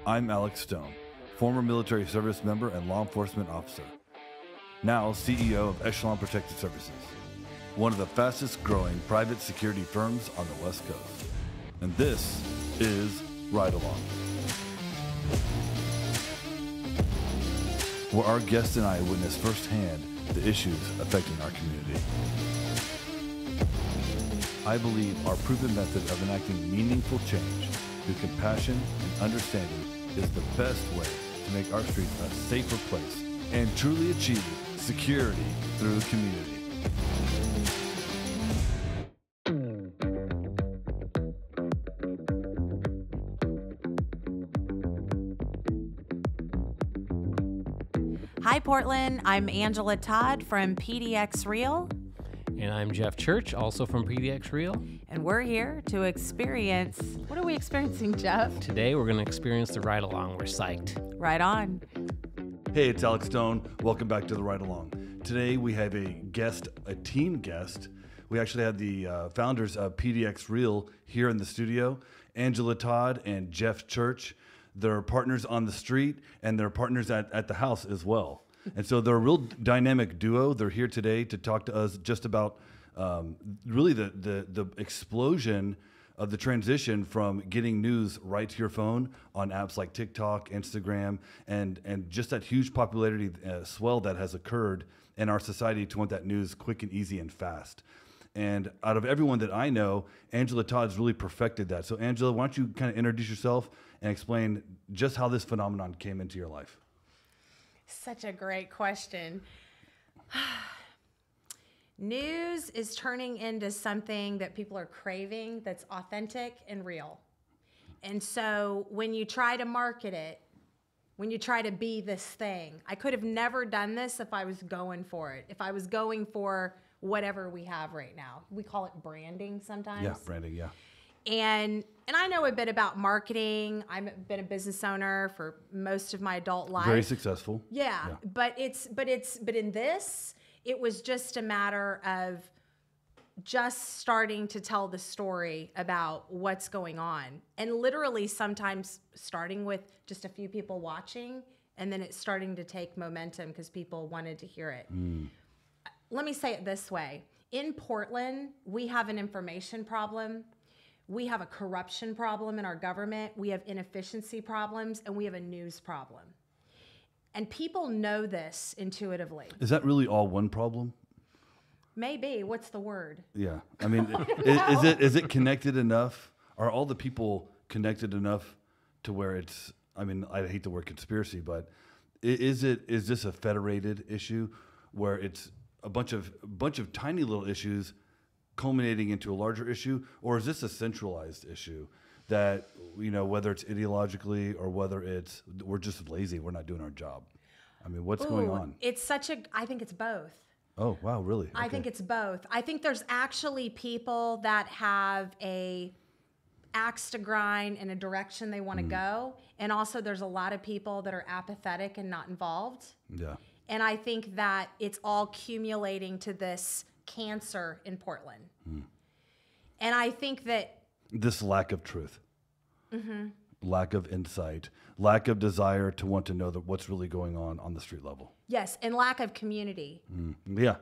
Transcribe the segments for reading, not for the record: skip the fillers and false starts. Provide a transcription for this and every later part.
I'm Alex Stone, former military service member and law enforcement officer, now CEO of Echelon Protected Services, one of the fastest growing private security firms on the West Coast. And this is Ride Along, where our guests and I witness firsthand the issues affecting our community. I believe our proven method of enacting meaningful change through compassion and understanding is the best way to make our streets a safer place and truly achieve security through community. Hi, Portland. I'm Angela Todd from PDX Real. And I'm Jeff Church, also from PDX Real. And we're here to experience, what are we experiencing, Jeff? Today, we're going to experience the ride along. We're psyched. Right on. Hey, it's Alex Stone. Welcome back to the Ride Along. Today, we have a guest, a team guest. We actually have the founders of PDX Real here in the studio, Angela Todd and Jeff Church. They're partners on the street, and they're partners at the house as well. And so they're a real dynamic duo. They're here today to talk to us just about really the explosion of the transition from getting news right to your phone on apps like TikTok, Instagram, and just that huge popularity swell that has occurred in our society to want that news quick and easy and fast. And out of everyone that I know, Angela Todd's really perfected that. So Angela, why don't you kind of introduce yourself and explain just how this phenomenon came into your life? Such a great question. News is turning into something that people are craving that's authentic and real. And so when you try to market it, when you try to be this thing, I could have never done this if I was going for it. If I was going for whatever we have right now. We call it branding sometimes. Yeah, branding, yeah. And I know a bit about marketing. I've been a business owner for most of my adult life. Very successful. Yeah. But in this, it was just a matter of just starting to tell the story about what's going on. And literally sometimes starting with just a few people watching, and then it's starting to take momentum because people wanted to hear it. Let me say it this way. In Portland, we have an information problem. We have a corruption problem in our government. We have inefficiency problems, and we have a news problem. And people know this intuitively. Is that really all one problem? Maybe. What's the word? Yeah. I mean, is it connected enough? Are all the people connected enough to where it's, I mean, I hate the word conspiracy, but is this a federated issue where it's a bunch of tiny little issues culminating into a larger issue, or is this a centralized issue that, you know, whether it's ideologically or whether it's we're just lazy, we're not doing our job? I mean, what's going on? I think it's both. Oh, wow, really? I think it's both. I think there's actually people that have a axe to grind in a direction they want to go, and also there's a lot of people that are apathetic and not involved. Yeah. And I think that it's all accumulating to this cancer in Portland. And I think that this lack of truth, lack of insight, lack of desire to want to know what's really going on the street level. Yes, and lack of community. Yeah,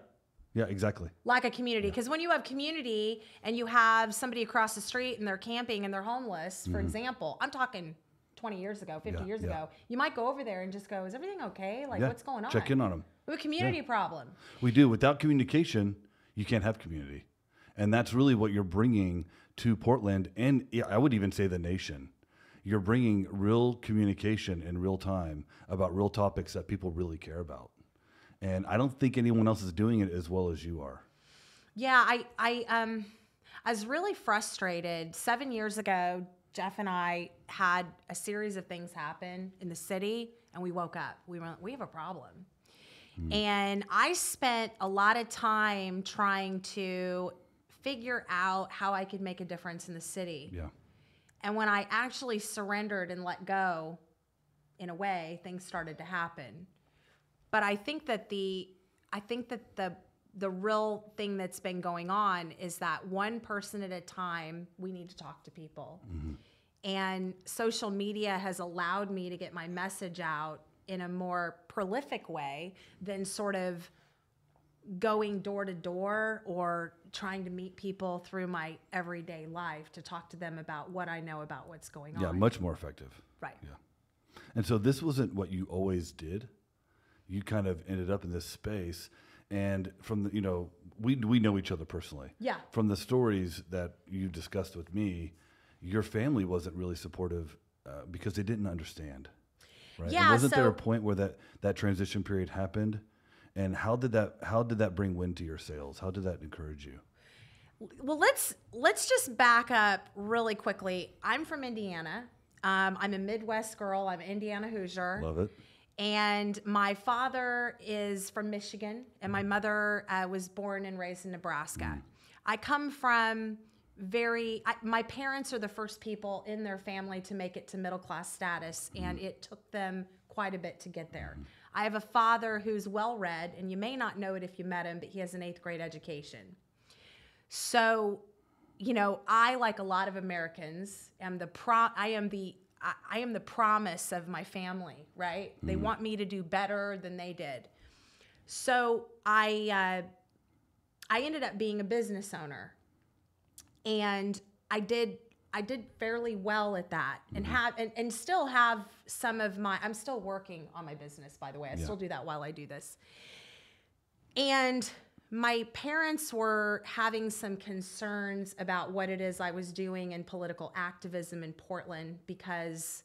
exactly. Lack of community, because when you have community and you have somebody across the street and they're camping and they're homeless, for example, I'm talking 20 years ago, 50 years ago, you might go over there and just go, is everything okay? Like, what's going on? Check in on them. We have a community problem. We do. Without communication, you can't have community. And that's really what you're bringing to Portland, and I would even say the nation. You're bringing real communication in real time about real topics that people really care about. And I don't think anyone else is doing it as well as you are. Yeah, I was really frustrated. 7 years ago, Jeff and I had a series of things happen in the city, and we woke up. We went, we have a problem. And I spent a lot of time trying to figure out how I could make a difference in the city. Yeah. And when I actually surrendered and let go, in a way, things started to happen. But I think that the real thing that's been going on is that one person at a time, we need to talk to people. And social media has allowed me to get my message out in a more prolific way than sort of going door to door or trying to meet people through my everyday life to talk to them about what I know about what's going on. Yeah, much more effective. Right. Yeah. And so this wasn't what you always did. You kind of ended up in this space, and from the, we know each other personally. Yeah. From the stories that you discussed with me, your family wasn't really supportive because they didn't understand. Right? Yeah. And wasn't there a point where that transition period happened? And how did that bring wind to your sails? How did that encourage you? Well, let's just back up really quickly. I'm from Indiana. I'm a Midwest girl. I'm an Indiana Hoosier. Love it. And my father is from Michigan, and my mother was born and raised in Nebraska. I come from my parents are the first people in their family to make it to middle class status, and it took them quite a bit to get there. I have a father who's well-read, and you may not know it if you met him, but he has an 8th grade education. So, I, like a lot of Americans, I am the promise of my family, right? They want me to do better than they did. So I ended up being a business owner, and I did fairly well at that, and still have some of I'm still working on my business, by the way. I still do that while I do this. And my parents were having some concerns about what it is I was doing in political activism in Portland, because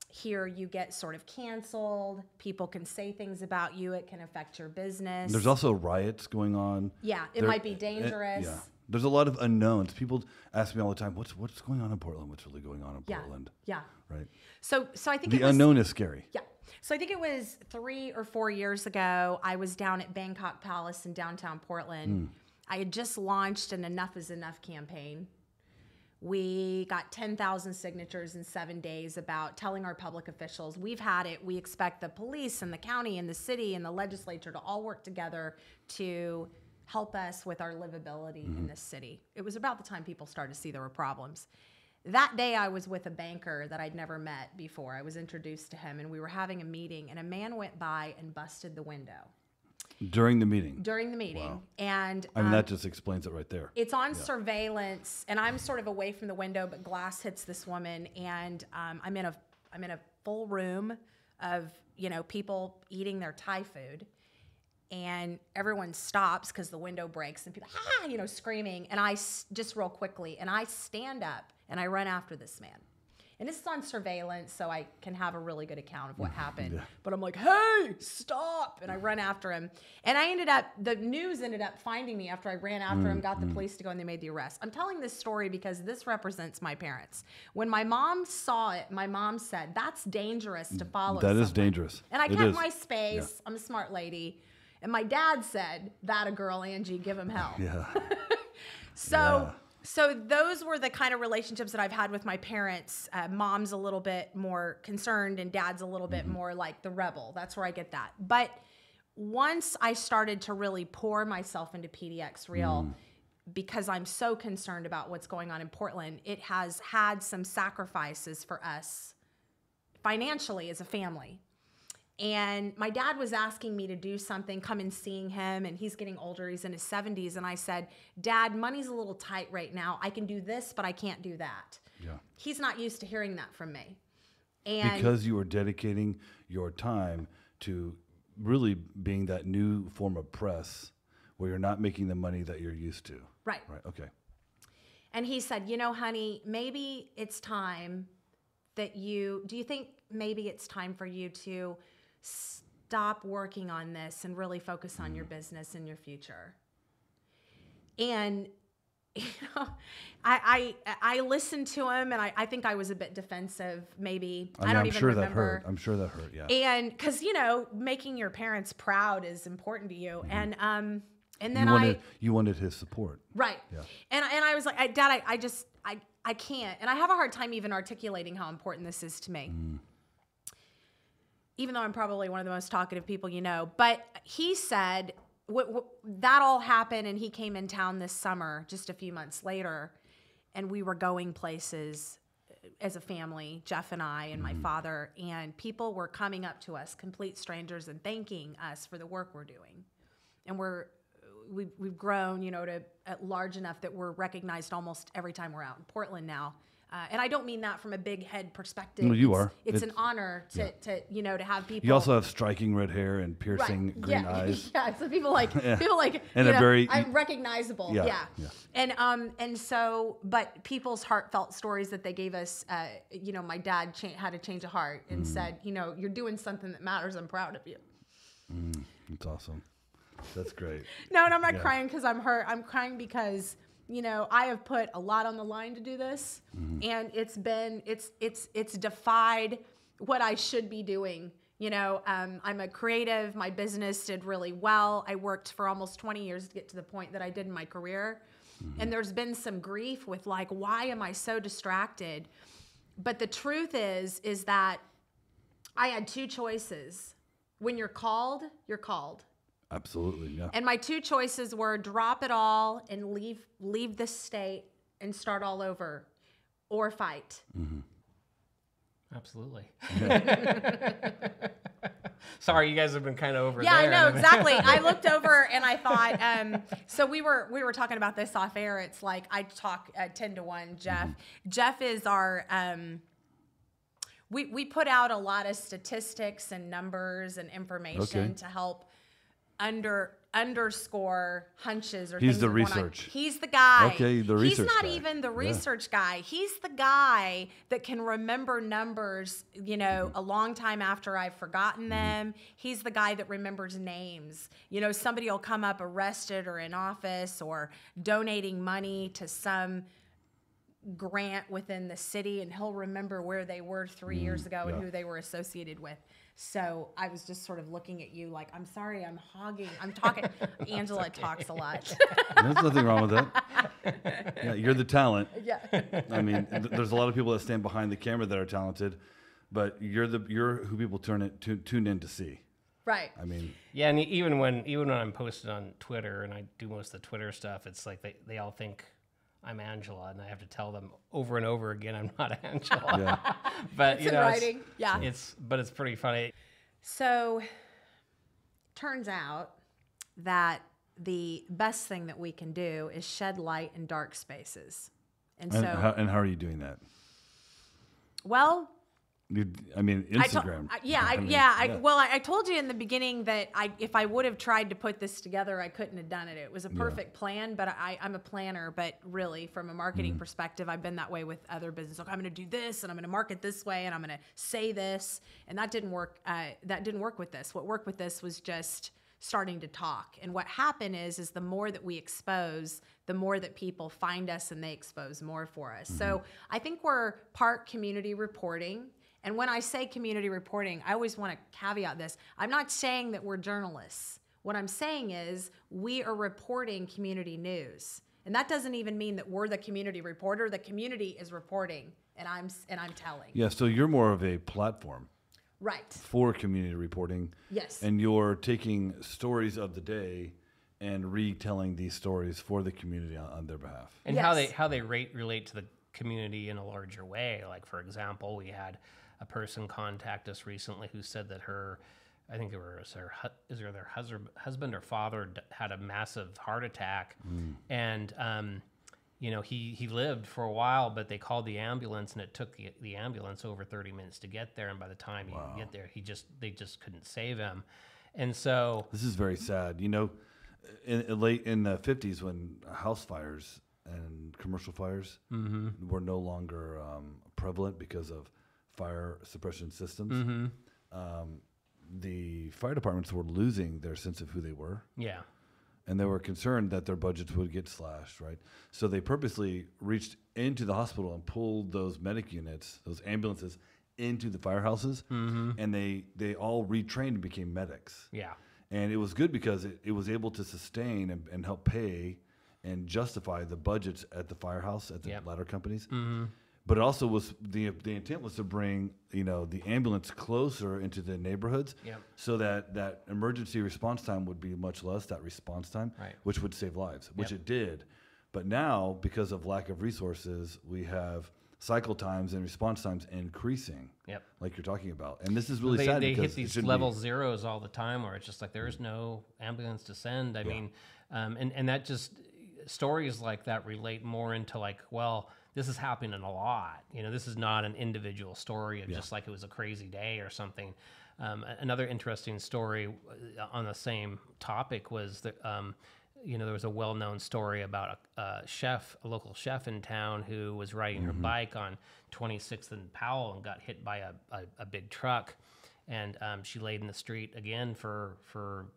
here you get sort of canceled. People can say things about you. It can affect your business. There's also riots going on. Yeah, it might be dangerous. Yeah. There's a lot of unknowns. People ask me all the time, what's going on in Portland? What's really going on in Portland? Yeah. Right. So I think the unknown is scary. Yeah. So I think it was 3 or 4 years ago, I was down at Bangkok Palace in downtown Portland. I had just launched an Enough is Enough campaign. We got 10,000 signatures in 7 days about telling our public officials, we've had it. We expect the police and the county and the city and the legislature to all work together to help us with our livability in this city. It was about the time people started to see there were problems. That day I was with a banker that I'd never met before. I was introduced to him, and we were having a meeting, and a man went by and busted the window. During the meeting? During the meeting. Wow. And I mean, that just explains it right there. It's on surveillance, and I'm sort of away from the window, but glass hits this woman, and I'm in a full room of, people eating their Thai food. And everyone stops because the window breaks, and people, screaming. And I just real quickly, and I stand up and I run after this man. And this is on surveillance, so I can have a really good account of what happened. Yeah. But I'm like, hey, stop. And I run after him. And the news ended up finding me after I ran after him, got the police to go, and they made the arrest. I'm telling this story because this represents my parents. When my mom saw it, my mom said, that's dangerous to follow That is dangerous. And I kept my space. Yeah. I'm a smart lady. And my dad said, that a girl, Angie, give him hell. Yeah. So those were the kind of relationships that I've had with my parents. Mom's a little bit more concerned, and dad's a little bit more like the rebel. That's where I get that. But once I started to really pour myself into PDX Real, because I'm so concerned about what's going on in Portland, it has had some sacrifices for us financially as a family. And my dad was asking me to do something, come and seeing him, and he's getting older, he's in his 70s. And I said, Dad, money's a little tight right now. I can do this, but I can't do that. Yeah. He's not used to hearing that from me. And because you were dedicating your time to really being that new form of press where you're not making the money that you're used to. Right. Right. Okay. And he said, honey, maybe it's time that do you think maybe it's time for you to stop working on this and really focus on your business and your future? And I listened to him, and I think I was a bit defensive, maybe. I don't even remember. I'm sure that hurt. Yeah. And because making your parents proud is important to you, and then you wanted his support, right? Yeah. And I was like, Dad, I can't, and I have a hard time even articulating how important this is to me. Even though I'm probably one of the most talkative people But he said that all happened, and he came in town this summer, just a few months later, and we were going places as a family, Jeff and I and my father, and people were coming up to us, complete strangers, and thanking us for the work we're doing. And we've grown, to large enough that we're recognized almost every time we're out in Portland now. And I don't mean that from a big head perspective. No, you are. It's an honor to have people. You also have striking red hair and piercing green eyes. Yeah, so people like and I'm recognizable. Yeah. And so, but people's heartfelt stories that they gave us, my dad had a change of heart and said, you're doing something that matters. I'm proud of you. That's awesome. That's great. No, and I'm not crying because I'm hurt. I'm crying because I have put a lot on the line to do this, and it's defied what I should be doing. I'm a creative. My business did really well. I worked for almost 20 years to get to the point that I did in my career. And there's been some grief with why am I so distracted? But the truth is that I had two choices. When you're called, you're called. Absolutely, yeah. And my two choices were drop it all and leave the state and start all over, or fight. Absolutely. Sorry, you guys have been kind of over there. Yeah, I know, exactly. I looked over and I thought, so we were talking about this off air. It's like I talk 10 to 1, Jeff. Jeff is our, we put out a lot of statistics and numbers and information to help underscore hunches or he's things the that research. He's the guy. Okay, the research He's not guy. even the research guy. He's the guy that can remember numbers, a long time after I've forgotten them. He's the guy that remembers names. Somebody will come up arrested or in office or donating money to some grant within the city, and he'll remember where they were 3 years ago and who they were associated with. So I was just sort of looking at you like, I'm sorry, I'm hogging. I'm talking. Angela talks a lot. There's nothing wrong with that. Yeah, you're the talent. Yeah. I mean, there's a lot of people that stand behind the camera that are talented, but you're who people tune in to see. Right. I mean. Yeah, and even when I'm posted on Twitter and I do most of the Twitter stuff, it's like they all think I'm Angela, and I have to tell them over and over again I'm not Angela. Yeah. But it's in writing. It's pretty funny. So turns out that the best thing that we can do is shed light in dark spaces. And how are you doing that? Well, Instagram. I told you in the beginning that if I would have tried to put this together, I couldn't have done it. It was a perfect plan, but I'm a planner. But really, from a marketing perspective, I've been that way with other businesses. Like, I'm going to do this, and I'm going to market this way, and I'm going to say this, and that didn't work. That didn't work with this. What worked with this was just starting to talk. And what happened is the more that we expose, the more that people find us, and they expose more for us. So I think we're part community reporting. And when I say community reporting, I always want to caveat this. I'm not saying that we're journalists. What I'm saying is we are reporting community news. And that doesn't even mean that we're the community reporter. The community is reporting, and I'm telling. Yeah, so you're more of a platform. Right. For community reporting. Yes. And you're taking stories of the day and retelling these stories for the community on their behalf. And how they relate to the community in a larger way. Like, for example, we had a person contact us recently who said that their husband or father had a massive heart attack, and he lived for a while, but they called the ambulance, and it took the ambulance over 30 minutes to get there, and by the time he could get there, they just couldn't save him, and so this is very sad. Late in the 50s, when house fires and commercial fires were no longer prevalent because of fire suppression systems, the fire departments were losing their sense of who they were. Yeah. And they were concerned that their budgets would get slashed, right? So they purposely reached into the hospital and pulled those medic units, those ambulances, into the firehouses, and they all retrained and became medics. Yeah. And it was good because it was able to sustain and help pay and justify the budgets at the firehouse, at the ladder companies. But it also was the intent was to bring the ambulance closer into the neighborhoods, so that emergency response time would be much less, that response time, which would save lives, which it did. But now, because of lack of resources, we have cycle times and response times increasing. Yep. Like you're talking about. And this is really They, sad they because hit these it level zeros all the time where it's just like, there's no ambulance to send. I mean, and that just, stories like that relate more into like, well, this is happening a lot. You know, this is not an individual story of just like it was a crazy day or something. Another interesting story on the same topic was that, you know, there was a well-known story about a local chef in town who was riding her bike on 26th and Powell and got hit by a big truck. And she laid in the street again for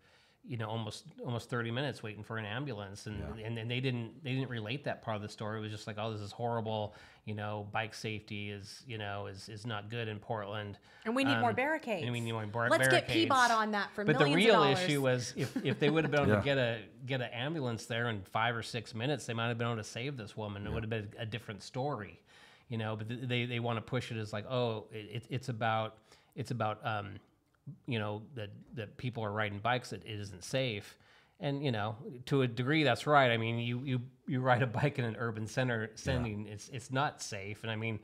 you know, almost 30 minutes waiting for an ambulance. And they didn't relate that part of the story. It was just like, oh, this is horrible. You know, bike safety is not good in Portland. And we need more barricades. And we need more Let's barricades. get Peabody on that for But millions the real of dollars. issue was if they would have been able to get an ambulance there in 5 or 6 minutes, they might have been able to save this woman. It would have been a different story, you know. But they want to push it as like, oh, it's about you know, that people are riding bikes, that it isn't safe. And, you know, to a degree, that's right. I mean, you ride a bike in an urban center setting, it's not safe. And I mean,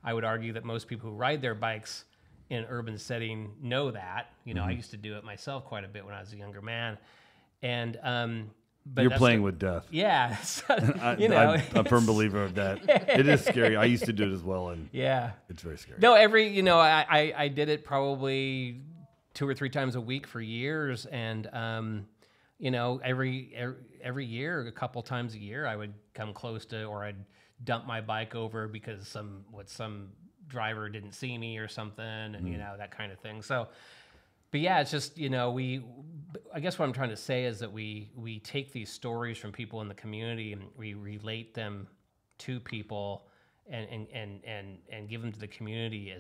I would argue that most people who ride their bikes in an urban setting know that. You know, I used to do it myself quite a bit when I was a younger man. And but you're playing with death. Yeah. So, you know, I'm a firm believer of that. It is scary. I used to do it as well, and it's very scary. No, you know, I did it probably 2 or 3 times a week for years, and you know, every year, a couple times a year, I would come close to, or I'd dump my bike over because some driver didn't see me or something, and you know, that kind of thing. So, but yeah, it's just, you know, I guess what I'm trying to say is that we take these stories from people in the community and we relate them to people and give them to the community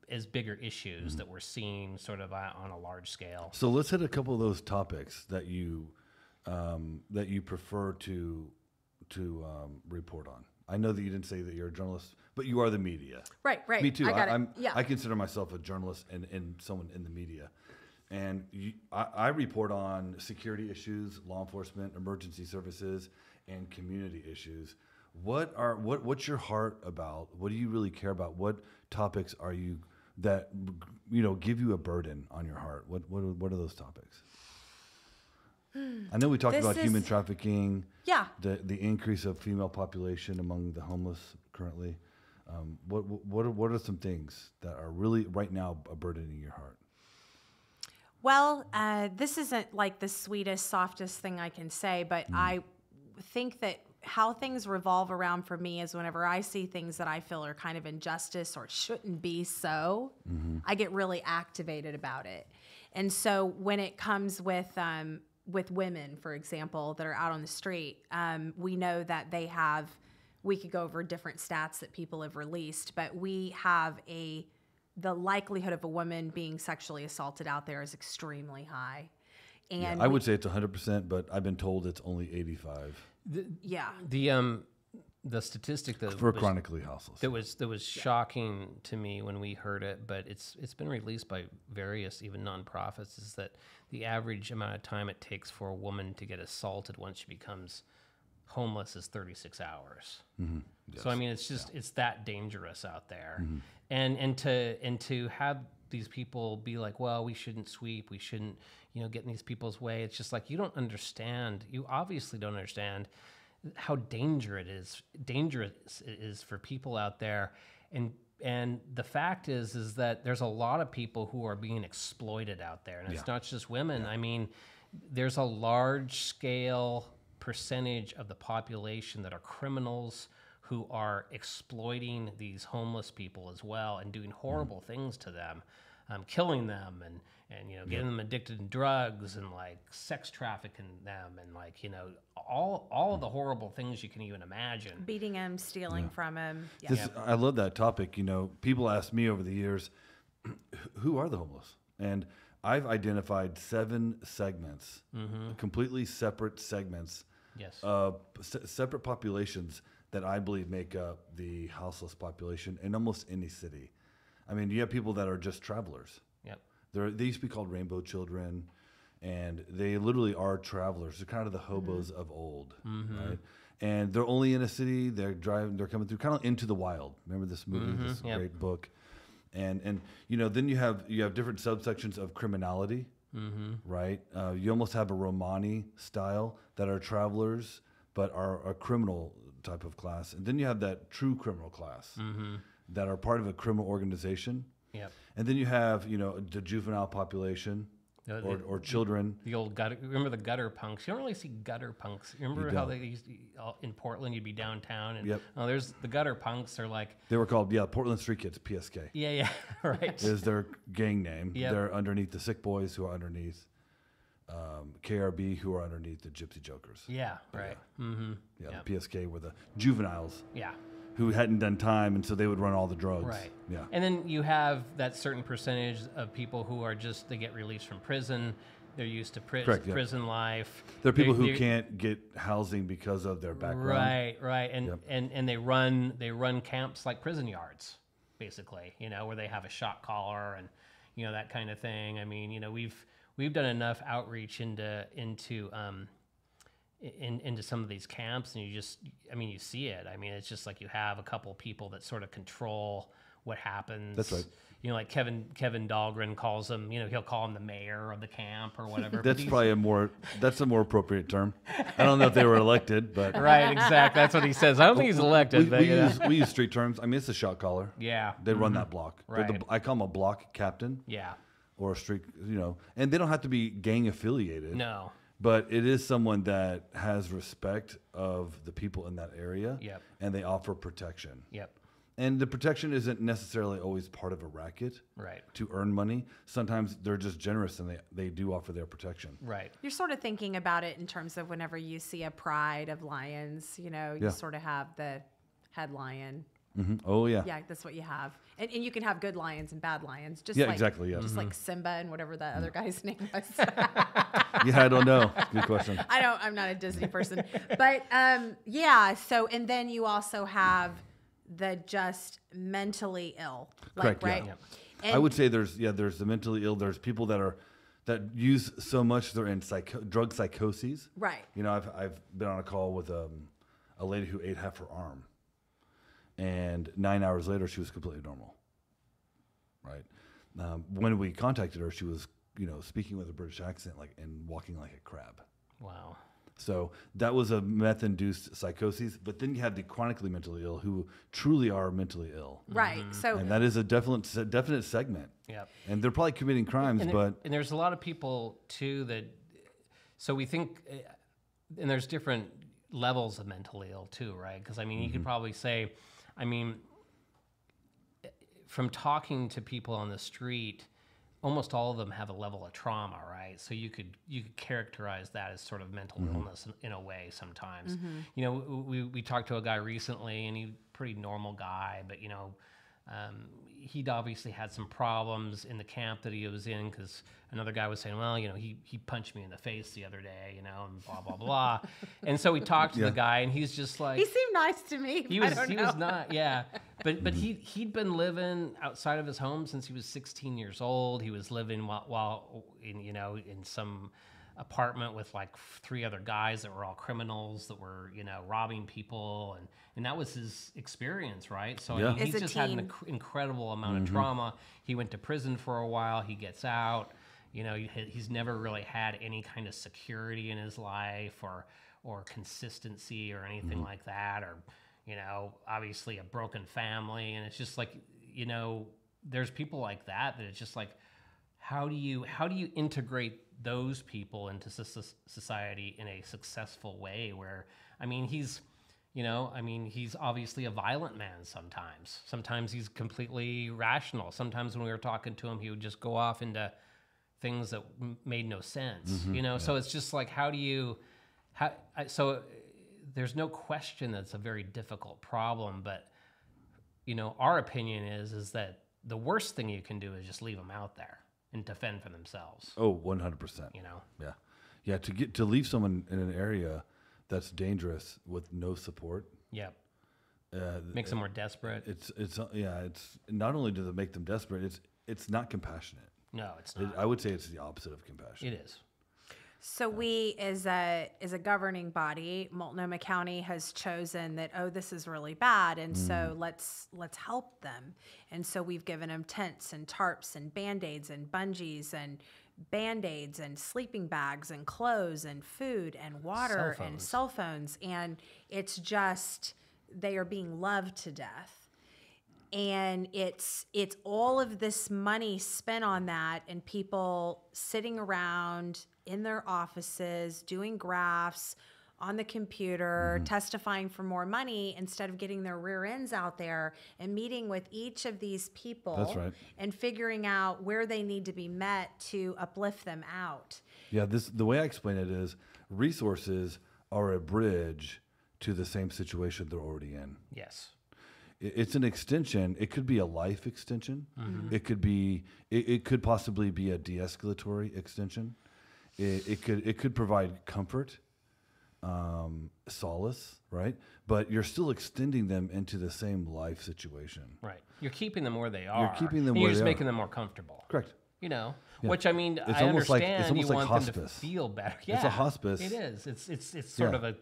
as bigger issues that we're seeing sort of on a large scale. So let's hit a couple of those topics that you prefer to report on. I know that you didn't say that you're a journalist, but you are the media. Right. Me too. I got it. Yeah. I consider myself a journalist and someone in the media. And I report on security issues, law enforcement, emergency services, and community issues. What's your heart about? What do you really care about? What topics are you that, you know, give you a burden on your heart? What are those topics? I know we talked about human trafficking. Yeah. The increase of female population among the homeless currently. What are some things that are really right now a burden in your heart? Well, this isn't like the sweetest, softest thing I can say, but I think that how things revolve around for me is whenever I see things that I feel are kind of injustice or shouldn't be so, I get really activated about it. And so when it comes with women, for example, that are out on the street, we know that we could go over different stats that people have released, but we have the likelihood of a woman being sexually assaulted out there is extremely high. And I would say it's 100%, but I've been told it's only 85. The statistic that for chronically houseless that was shocking to me when we heard it, but it's been released by various even nonprofits, is that the average amount of time it takes for a woman to get assaulted once she becomes homeless is 36 hours. Yes. So I mean, it's just it's that dangerous out there, and to have these people be like, well, we shouldn't sweep, we shouldn't, you know, get in these people's way. It's just like, you obviously don't understand how dangerous it is for people out there. And the fact is that there's a lot of people who are being exploited out there. And it's not just women. I mean, there's a large scale percentage of the population that are criminals who are exploiting these homeless people as well and doing horrible things to them, killing them and you know, getting them addicted to drugs and like sex trafficking them and like, you know, all of the horrible things you can even imagine. Beating them, stealing from them. I love that topic. You know, people ask me over the years, who are the homeless? And I've identified 7 segments, completely separate segments, separate populations that I believe make up the houseless population in almost any city. I mean, you have people that are just travelers. They used to be called rainbow children, and they literally are travelers. They're kind of the hobos of old, right? and they're only in a city. They're coming through kind of Into the Wild. Remember this movie, this great book, and then you have different subsections of criminality, right? You almost have a Romani style that are travelers but are a criminal type of class, and then you have that true criminal class that are part of a criminal organization. Yep. And then you have the juvenile population. Or children. The old gutter. Remember the gutter punks? You don't really see gutter punks. Remember how they used to, in Portland, you'd be downtown and there's the gutter punks are like they were called Portland Street Kids, PSK. Yeah, right. Is their gang name. Yep. They're underneath the Sick Boys, who are underneath KRB, who are underneath the Gypsy Jokers. Yeah, right. The PSK were the juveniles. Yeah. Who hadn't done time, and so they would run all the drugs. Right. Yeah. And then you have that certain percentage of people who are they get released from prison. They're used to prison life. There are people who can't get housing because of their background. Right. And they run camps like prison yards, basically, where they have a shot collar and, that kind of thing. I mean, we've done enough outreach into some of these camps, and you see it. I mean, it's just like you have a couple people that sort of control what happens. That's right. Like Kevin Dahlgren calls him, he'll call him the mayor of the camp or whatever. That's probably a more appropriate term. I don't know if they were elected, but right, exactly. That's what he says. I don't think he's elected. We use street terms. I mean, it's a shot caller. Yeah. They run that block. Right. I call them a block captain. Yeah. Or a street, and they don't have to be gang affiliated. No. But it is someone that has respect of the people in that area. Yep. And they offer protection. Yep. And the protection isn't necessarily always part of a racket. Right. To earn money. Sometimes they're just generous and they do offer their protection. Right. You're sort of thinking about it in terms of whenever you see a pride of lions, you sort of have the head lion. Mm-hmm. Oh, yeah. Yeah, that's what you have. And you can have good lions and bad lions. Just exactly, yeah. Just like Simba and whatever that other guy's name was. Yeah, I don't know. Good question. I'm not a Disney person. But, so, and then you also have the just mentally ill. Correct, right? Yeah. And I would say there's the mentally ill. There's people that use so much they're in drug psychoses. Right. I've been on a call with a lady who ate half her arm. And 9 hours later, she was completely normal. Right. When we contacted her, she was, speaking with a British accent, and walking like a crab. Wow. So that was a meth-induced psychosis. But then you have the chronically mentally ill who truly are mentally ill. Right. So, and that is a definite segment. Yep. And they're probably committing crimes, and there's a lot of people too that. So we think, and there's different levels of mentally ill too, right? Because you could probably say. From talking to people on the street, almost all of them have a level of trauma, right? So you could characterize that as sort of mental illness in a way sometimes. We talked to a guy recently, and he's a pretty normal guy, but he'd obviously had some problems in the camp that he was in because another guy was saying, well, he punched me in the face the other day, and blah, blah, blah. And so we talked to the guy, and he's just like... He seemed nice to me. He was not, yeah. But he'd been living outside of his home since he was 16 years old. He was living while in some apartment with like 3 other guys that were all criminals that were, robbing people. And that was his experience, right? So he's just had an incredible amount of trauma. He went to prison for a while. He gets out. He's never really had any kind of security in his life or consistency or anything like that, or obviously a broken family. And it's just like, there's people like that it's just like, how do you integrate those people into society in a successful way where, he's obviously a violent man sometimes. Sometimes he's completely rational. Sometimes when we were talking to him, he would just go off into things that made no sense, So it's just like, so there's no question that's a very difficult problem, but, our opinion is that the worst thing you can do is just leave them out there and defend for themselves. Oh, 100%. Yeah. Yeah. To leave someone in an area that's dangerous with no support. Yep. Makes them more desperate. It's not only does it make them desperate, it's not compassionate. No, it's not. I would say it's the opposite of compassion. It is. So we, as a governing body, Multnomah County has chosen that, oh, this is really bad, and so let's help them. And so we've given them tents and tarps and Band-Aids and bungees and Band-Aids and sleeping bags and clothes and food and water and cell phones. And it's just, they are being loved to death. And it's all of this money spent on that, and people sitting around in their offices doing graphs on the computer, testifying for more money instead of getting their rear ends out there and meeting with each of these people. That's right. And figuring out where they need to be met to uplift them out. Yeah, the way I explain it is resources are a bridge to the same situation they're already in. Yes. It's an extension. It could be a life extension. It could be. It could possibly be a de-escalatory extension. It could provide comfort, solace, right? But you're still extending them into the same life situation. Right. You're keeping them where they are. You're keeping them and where you're just they are. making them more comfortable. Correct. You know, Yeah. which I mean, It's I almost like- understand it's almost you like want them to hospice. feel better. It's a Yeah, hospice. It is. It's sort Yeah. of a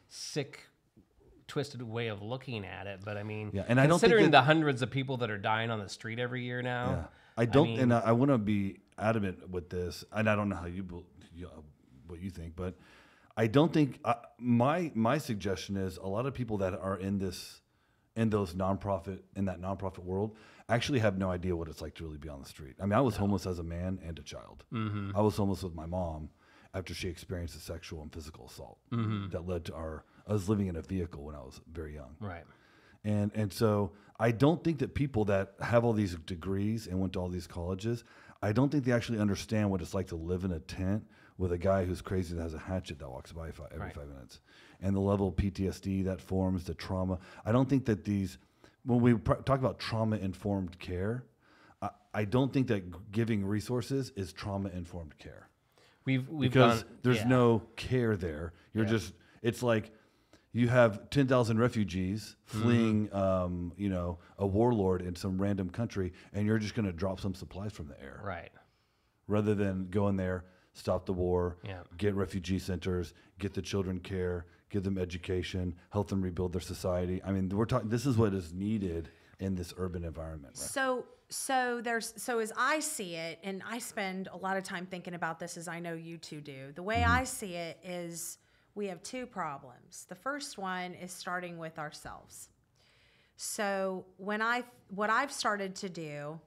sick, twisted way of looking at it. But I mean, Yeah, and I don't think considering that- the hundreds of people that are dying on the street every year now, Yeah. I don't, mean, and I want to be adamant with this, and I don't know how what you think, but I don't think my suggestion is a lot of people that are in that nonprofit world actually have no idea what it's like to really be on the street. I mean, I was homeless as a man and a child. I was homeless with my mom after she experienced a sexual and physical assault that led to I was living in a vehicle when I was very young. right? And so I don't think that people that have all these degrees and went to all these colleges, I don't think they actually understand what it's like to live in a tent with a guy who's crazy that has a hatchet that walks by every 5 minutes. And the level of PTSD that forms, the trauma. I don't think that when we talk about trauma-informed care, I don't think that giving resources is trauma-informed care. We've Because gone, there's yeah. no care there. It's like you have 10,000 refugees fleeing, a warlord in some random country, and you're just going to drop some supplies from the air. right. Rather than go in there, stop the war, Yeah. get refugee centers, get the children care, give them education, help them rebuild their society. I mean, we're talking. This is what is needed in this urban environment, right? So as I see it, and I spend a lot of time thinking about this, as I know you two do. The way I see it is we have two problems. The first one is starting with ourselves. So what I've started to do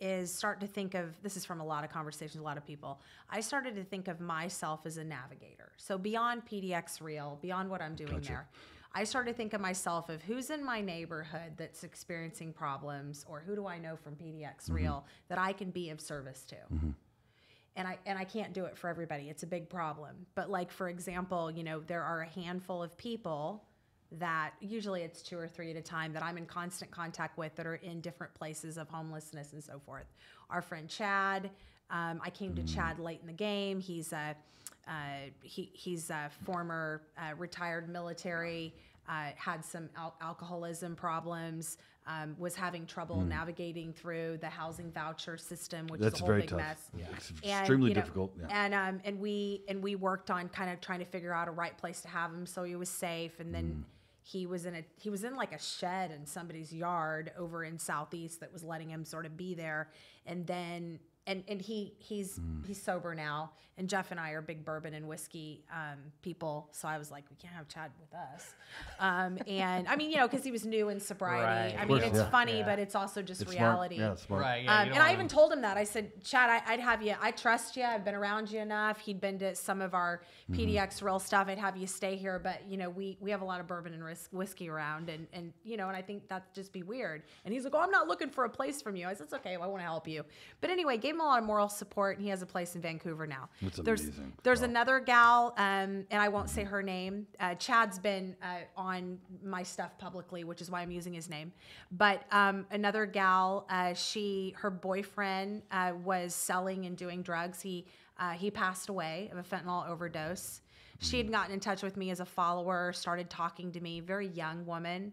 is start to think of, this is from a lot of conversations, a lot of people, I started to think of myself as a navigator. So beyond PDX Real, beyond what I'm doing there, I started to think of myself of who's in my neighborhood that's experiencing problems, or who do I know from PDX Real that I can be of service to. And I can't do it for everybody. It's a big problem. But like, for example, there are a handful of people that usually it's 2 or 3 at a time that I'm in constant contact with that are in different places of homelessness and so forth. Our friend Chad, I came to Chad late in the game. He's a former retired military, had some alcoholism problems, was having trouble navigating through the housing voucher system, which is a whole very big tough. mess. Yeah. It's And, extremely difficult. Yeah. And we worked on kind of trying to figure out a right place to have him so he was safe. And then he was in like a shed in somebody's yard over in Southeast that was letting him sort of be there. And then he's sober now, and Jeff and I are big bourbon and whiskey people, so I was like, we can't have Chad with us. And I mean, because he was new in sobriety. Right. I mean, course, it's yeah. funny, but it's also just It's reality. Smart. Yeah, it's smart. Right. Yeah. You And don't I want even them- told him that. I said, Chad, I'd have you, I trust you. I've been around you enough. He'd been to some of our PDX Real stuff. I'd have you stay here. But, we have a lot of bourbon and whiskey around. And I think that'd just be weird. And he's like, oh, I'm not looking for a place from you. I said, it's okay. I want to help you. But anyway, gave him a lot of moral support. And he has a place in Vancouver now. That's amazing. There's Wow. another gal, and I won't say her name. Chad's been on my stuff publicly, which is why I'm using his name. But another gal, her boyfriend was selling and doing drugs. He passed away of a fentanyl overdose. She had gotten in touch with me as a follower, started talking to me, very young woman.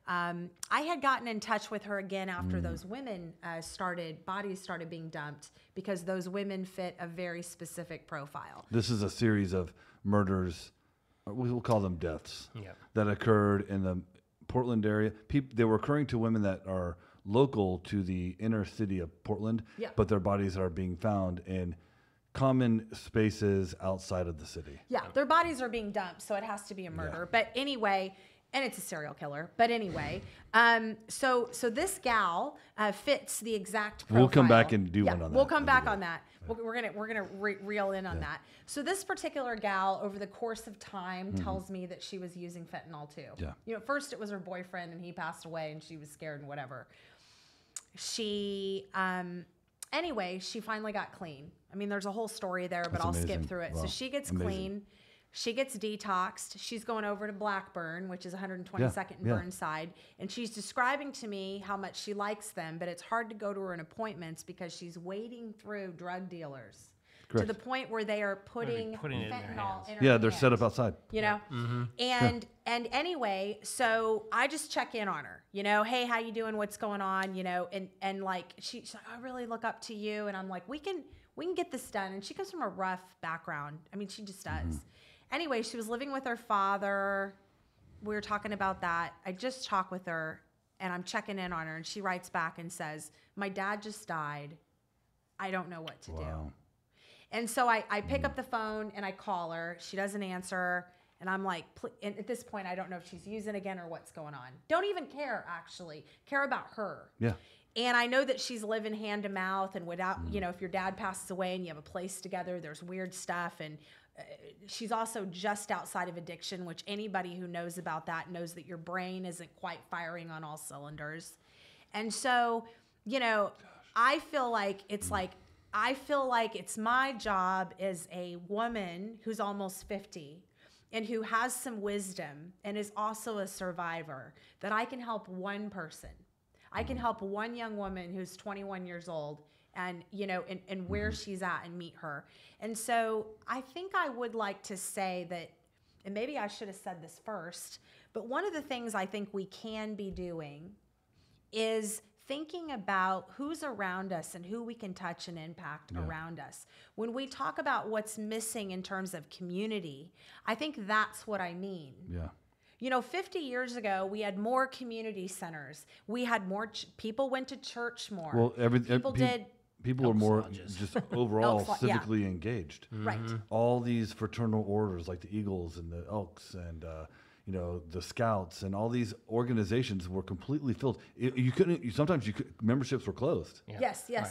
I had gotten in touch with her again after those women bodies started being dumped, because those women fit a very specific profile. This is a series of murders, we will call them deaths, that occurred in the Portland area. They were occurring to women that are local to the inner city of Portland, but their bodies are being found in common spaces outside of the city. Yeah, their bodies are being dumped, so it has to be a murder. But anyway, and it's a serial killer. But anyway, so this gal fits the exact profile. We'll come back and do one on that. We'll come back on that. We're gonna reel in on that. So this particular gal, over the course of time, tells me that she was using fentanyl too. Yeah. You know, first it was her boyfriend, and he passed away, and she was scared and whatever. She, anyway, she finally got clean. I mean, there's a whole story there, but That's I'll amazing. skip through it. Wow. So she gets clean. She gets detoxed. She's going over to Blackburn, which is 122nd and Burnside. And she's describing to me how much she likes them, but it's hard to go to her in appointments because she's wading through drug dealers to the point where they are putting it in their fentanyl hands. in her They're hand, set up outside. you know? And anyway, so I just check in on her, you know, hey, how you doing? What's going on? You know, and like, she's like, I really look up to you. And I'm like, we can get this done. And she comes from a rough background. I mean, she just does. Anyway, she was living with her father. We were talking about that. I just talked with her, and I'm checking in on her, and she writes back and says, my dad just died. I don't know what to do. And so I pick up the phone, and I call her. She doesn't answer, and I'm like, and at this point, I don't know if she's using again or what's going on. Don't even care, actually. Care about her. Yeah. And I know that she's living hand to mouth, and without, you know, if your dad passes away and you have a place together, there's weird stuff. And she's also just outside of addiction, which anybody who knows about that knows that your brain isn't quite firing on all cylinders. And so, you know, I feel like it's my job as a woman who's almost 50 and who has some wisdom and is also a survivor, that I can help one person. I can help one young woman who's 21 years old and, you know, and where she's at and meet her. And so I think I would like to say that, and maybe I should have said this first, but one of the things I think we can be doing is thinking about who's around us and who we can touch and impact around us. When we talk about what's missing in terms of community, I think that's what I mean. Yeah. You know, 50 years ago, we had more community centers. We had more people went to church more. Well, people are more just overall civically engaged. Right. All these fraternal orders like the Eagles and the Elks and you know, the Scouts and all these organizations were completely filled. Memberships were closed. Yeah. Yes. Right.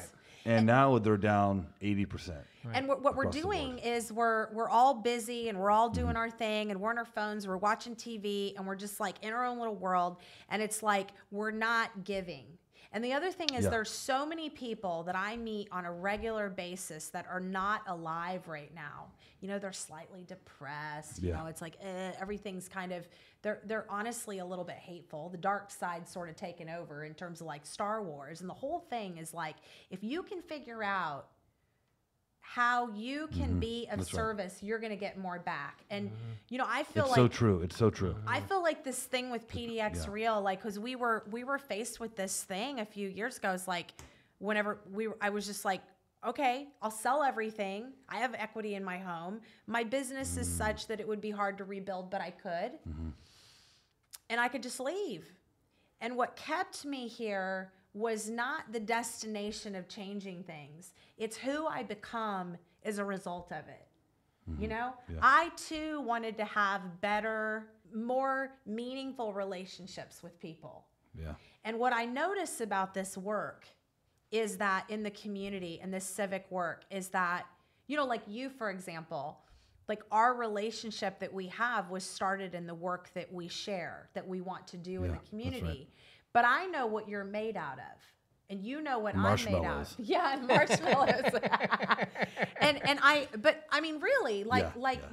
And now they're down 80%. Right. And what we're doing is we're all busy and we're all doing our thing and we're on our phones, we're watching TV, and we're just like in our own little world. And it's like we're not giving. And the other thing is there's so many people that I meet on a regular basis that are not alive right now. You know, they're slightly depressed. You know, it's like everything's kind of, they're honestly a little bit hateful. The dark side sort of taken over in terms of like Star Wars. And the whole thing is like, if you can figure out how you can be of service, you're going to get more back. And, you know, I feel it's so true. It's so true. I feel like this thing with PDX Real, like, because we were faced with this thing a few years ago. It's like, I was just like, okay, I'll sell everything. I have equity in my home. My business is such that it would be hard to rebuild, but I could. And I could just leave. And what kept me here was not the destination of changing things. It's who I become as a result of it. You know, I too wanted to have better, more meaningful relationships with people. Yeah. And what I notice about this work is that in the community and this civic work is that, you know, like you, for example, like our relationship that we have was started in the work that we share, that we want to do in the community. Right. But I know what you're made out of. And you know what I'm made out of. Yeah, and marshmallows. But I mean, really,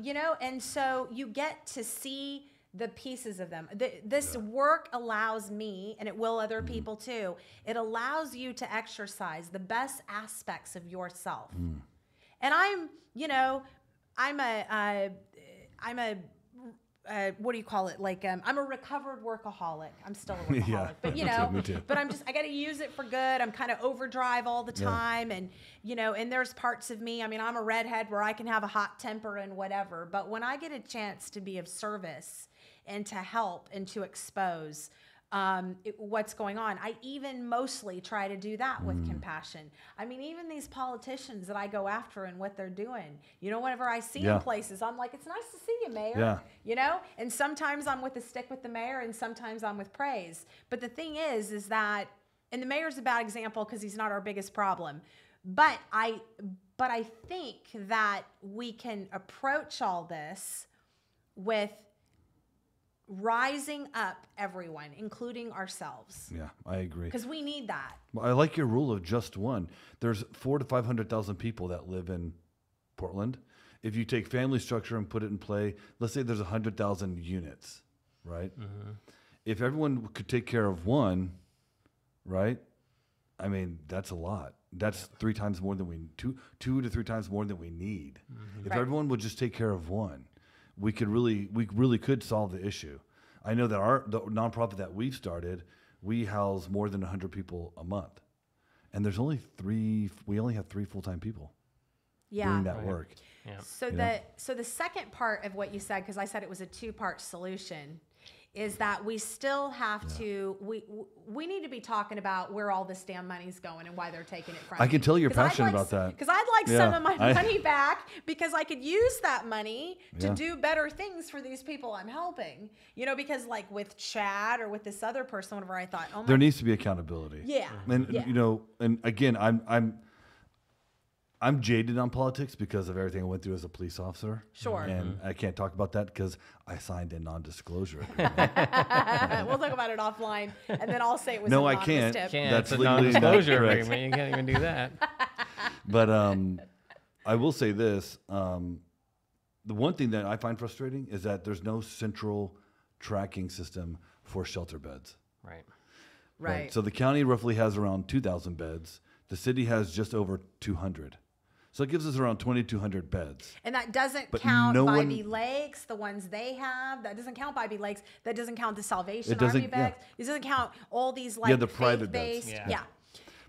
you know, and so you get to see the pieces of them. This work allows me, and it will other people too, it allows you to exercise the best aspects of yourself. And I'm, you know, I'm a what do you call it? Like, I'm a recovered workaholic. I'm still a workaholic, Yeah, but me too. but I got to use it for good. I'm kind of overdrive all the time. And, and there's parts of me, I'm a redhead where I can have a hot temper and whatever. But when I get a chance to be of service and to help and to expose what's going on, I even mostly try to do that with compassion. Even these politicians that I go after and what they're doing, whenever I see in places, I'm like, it's nice to see you, Mayor. And sometimes I'm with the stick with the mayor, and sometimes I'm with praise. But the thing is that, and the mayor's a bad example because he's not our biggest problem. But I think that we can approach all this with rising up everyone, including ourselves. Yeah, I agree. Because we need that. Well, I like your rule of just one. There's 400,000 to 500,000 people that live in Portland. If you take family structure and put it in play, let's say there's 100,000 units, right? Mm-hmm. If everyone could take care of one, right? That's a lot. That's 3 times more than we two to 3 times more than we need. Mm-hmm. If everyone would just take care of one, we really could solve the issue. I know that the nonprofit that we've started, we house more than 100 people a month, and there's only 3. We only have 3 full-time people doing that work. Yeah. So the second part of what you said, because I said it was a 2-part solution, is that we still have to, we need to be talking about where all this damn money's going and why they're taking it from I can tell you're 'Cause passionate about that. Because I'd like some of my money back, because I could use that money to do better things for these people I'm helping. Because like with Chad or with this other person, whenever I thought, there needs to be accountability. Yeah. And and again, I'm jaded on politics because of everything I went through as a police officer. Sure. And I can't talk about that because I signed a non-disclosure agreement. We'll talk about it offline, and then I'll say it was no, a I can't. tip. That's a legally non-disclosure not correct. agreement. You can't even do that. But I will say this. The one thing that I find frustrating is that there's no central tracking system for shelter beds. Right. So the county roughly has around 2,000 beds. The city has just over 200. So it gives us around 2,200 beds. And that doesn't count Bybee Lakes, the ones they have. That doesn't count Bybee Lakes. That doesn't count the Salvation Army beds. It doesn't count all these the private beds. Yeah.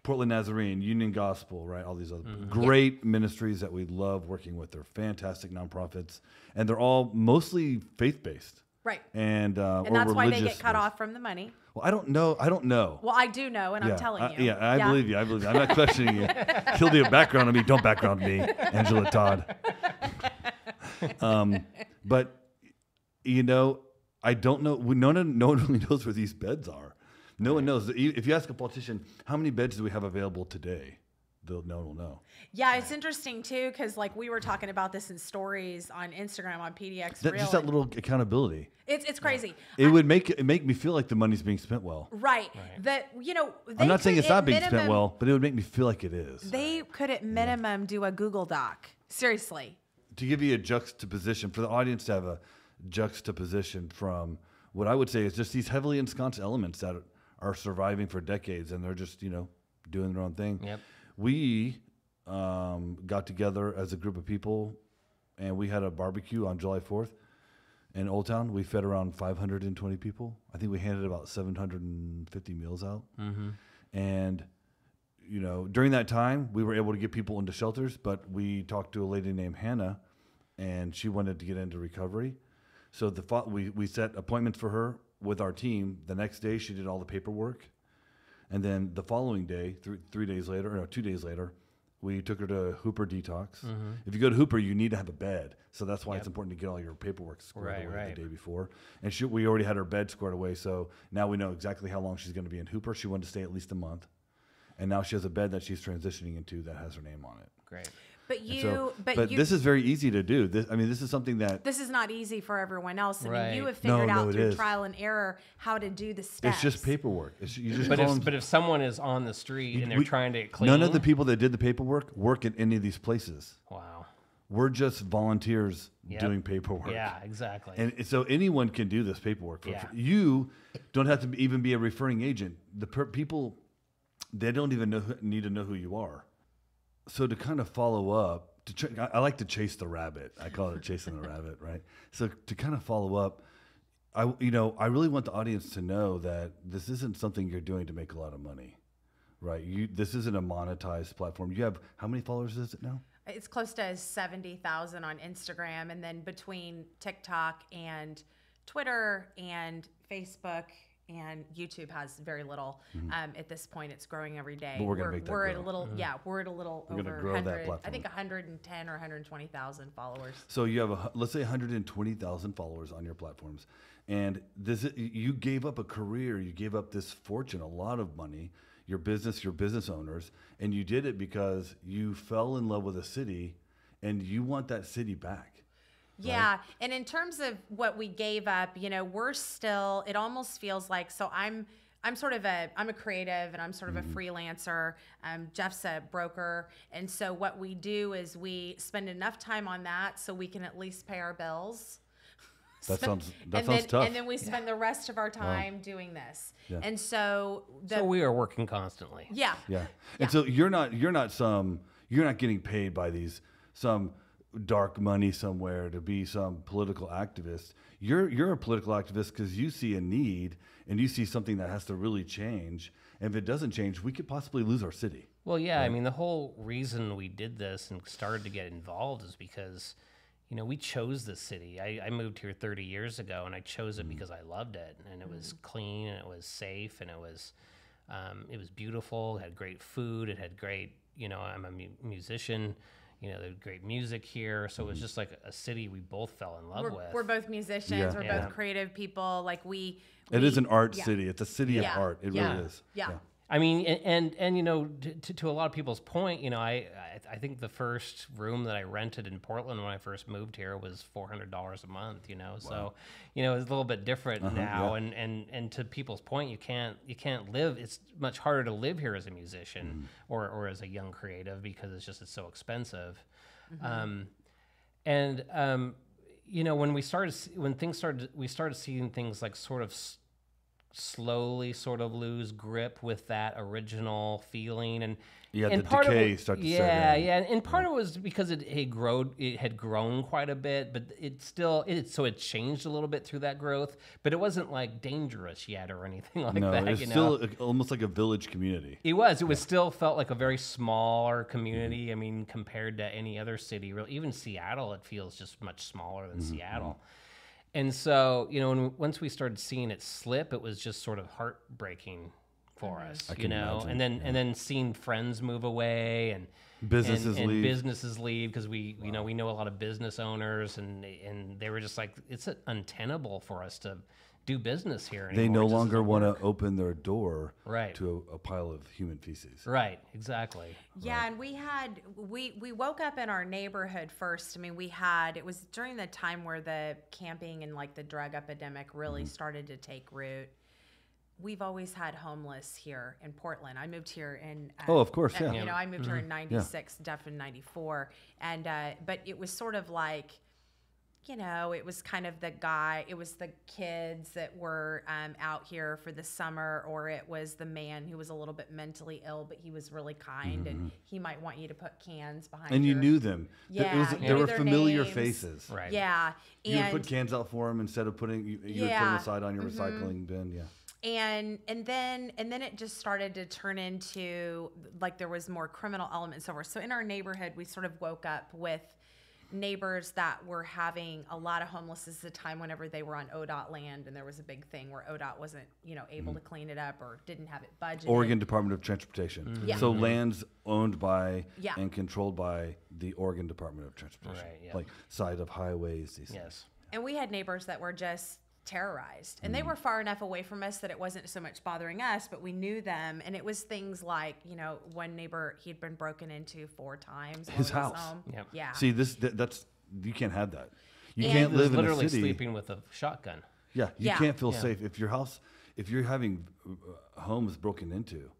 Portland Nazarene, Union Gospel, right? All these other great ministries that we love working with. They're fantastic nonprofits, and they're all mostly faith-based. Right. And that's why they get cut off from the money. Well, I don't know. Well, I do know, and I'm telling you. I believe you. I'm not questioning you. He'll do a background on me. Don't background me, Angela Todd. But, I don't know. No one really knows where these beds are. No one knows. If you ask a politician, how many beds do we have available today? No one will know. Yeah, it's interesting too, because like we were talking about this in stories on Instagram on PDX Real. Just that little accountability. It's crazy. It would make me feel like the money's being spent well. Right. That I'm not saying it's not being spent well, but it would make me feel like it is. They could at minimum do a Google Doc. Seriously. To give you a juxtaposition for the audience to have a juxtaposition from what I would say is just these heavily ensconced elements that are surviving for decades, and they're just doing their own thing. Yep. We got together as a group of people, and we had a barbecue on July 4th in Old Town. We fed around 520 people. I think we handed about 750 meals out. Mm-hmm. And, during that time, we were able to get people into shelters, but we talked to a lady named Hannah, and she wanted to get into recovery. So we set appointments for her with our team. The next day, she did all the paperwork. And then the following day, 2 days later, we took her to Hooper Detox. Mm-hmm. If you go to Hooper, you need to have a bed. So that's why it's important to get all your paperwork squared away the day before. And we already had her bed squared away. So now we know exactly how long she's going to be in Hooper. She wanted to stay at least a month. And now she has a bed that she's transitioning into that has her name on it. Great. But this is very easy to do. This is something that... This is not easy for everyone else. Right. You have figured out through trial and error how to do the steps. It's just paperwork. But if someone is on the street and they're trying to get clean... None of the people that did the paperwork work at any of these places. Wow. We're just volunteers doing paperwork. Yeah, exactly. And so anyone can do this paperwork. You don't have to even be a referring agent. The people, they don't even need to know who you are. So to kind of follow up, I like to chase the rabbit. I call it chasing the rabbit, right? So to kind of follow up, I really want the audience to know that this isn't something you're doing to make a lot of money, right? This isn't a monetized platform. You have, how many followers is it now? It's close to 70,000 on Instagram, and then between TikTok and Twitter and Facebook and YouTube has very little. At this point, it's growing every day. But we're gonna make that we're grow. at a little, we're at a little We're gonna over grow that 100. I platform. think 110 or 120,000 followers. So you have let's say 120,000 followers on your platforms, and you gave up a career, you gave up this fortune, a lot of money, your business owners, and you did it because you fell in love with a city, and you want that city back. Yeah, right? and in terms of what we gave up, we're still. It almost feels like I'm a creative, and I'm sort of a freelancer. Jeff's a broker, and so what we do is we spend enough time on that so we can at least pay our bills. That sounds tough. And then we spend the rest of our time doing this. Yeah. And so So we are working constantly. Yeah. And so you're not getting paid by some dark money somewhere to be some political activist. You're a political activist because you see a need and you see something that has to really change. And if it doesn't change, we could possibly lose our city. Well, yeah, right? I mean, the whole reason we did this and started to get involved is because, we chose this city. I moved here 30 years ago, and I chose it because I loved it, and it was clean, and it was safe, and it was beautiful. It had great food. It had great, I'm a musician. There's great music here. So it was just like a city we both fell in love with. We're both musicians. Yeah. We're both creative people. Like it is an art city. It's a city of art. It really is. Yeah. I mean, and to a lot of people's point, I think the first room that I rented in Portland when I first moved here was $400 a month. Wow. So it's a little bit different now. Yeah. And to people's point, you can't live. It's much harder to live here as a musician or as a young creative because it's so expensive. When we started seeing things like sort of slowly sort of lose grip with that original feeling and the part decay of it, starts to set in. And part of it was because it had grown quite a bit, but it changed a little bit through that growth, but it wasn't like dangerous yet or anything like that. It's still almost like a village community. It was still felt like a very smaller community. I mean, compared to any other city, even Seattle, it feels just much smaller than Seattle. And so, once we started seeing it slip, it was just sort of heartbreaking for us, and then seeing friends move away and businesses leave because we know a lot of business owners and they were just like, it's untenable for us to do business here anymore. They no longer want to open their door right. to a pile of human feces. Right, exactly. Yeah, and we woke up in our neighborhood first. I mean, it was during the time where the camping and like the drug epidemic really started to take root. We've always had homeless here in Portland. I moved here in of course, yeah. I moved here in 96, Jeff in 94. And but it was sort of like, it was kind of it was the kids that were out here for the summer, or it was the man who was a little bit mentally ill, but he was really kind and he might want you to put cans behind and you knew them. Yeah. There were familiar names. Faces. Right. Yeah. You would put cans out for them instead of you would put them aside on your recycling bin. Yeah. And then it just started to turn into like there was more criminal elements over. So in our neighborhood, we sort of woke up with neighbors that were having a lot of homelessness at the time whenever they were on ODOT land, and there was a big thing where ODOT wasn't able to clean it up or didn't have it budgeted. Oregon Department of Transportation. Yeah. So lands owned by and controlled by the Oregon Department of Transportation. Right, yeah. Like side of highways. These Yes. And we had neighbors that were just terrorized, and they were far enough away from us that it wasn't so much bothering us, but we knew them. And it was things like, one neighbor, he'd been broken into 4 times. His house. Yep. Yeah. See, that's you can't have that. You can't live in a literally city. sleeping with a shotgun. Yeah, you can't feel safe if you're having homes broken into.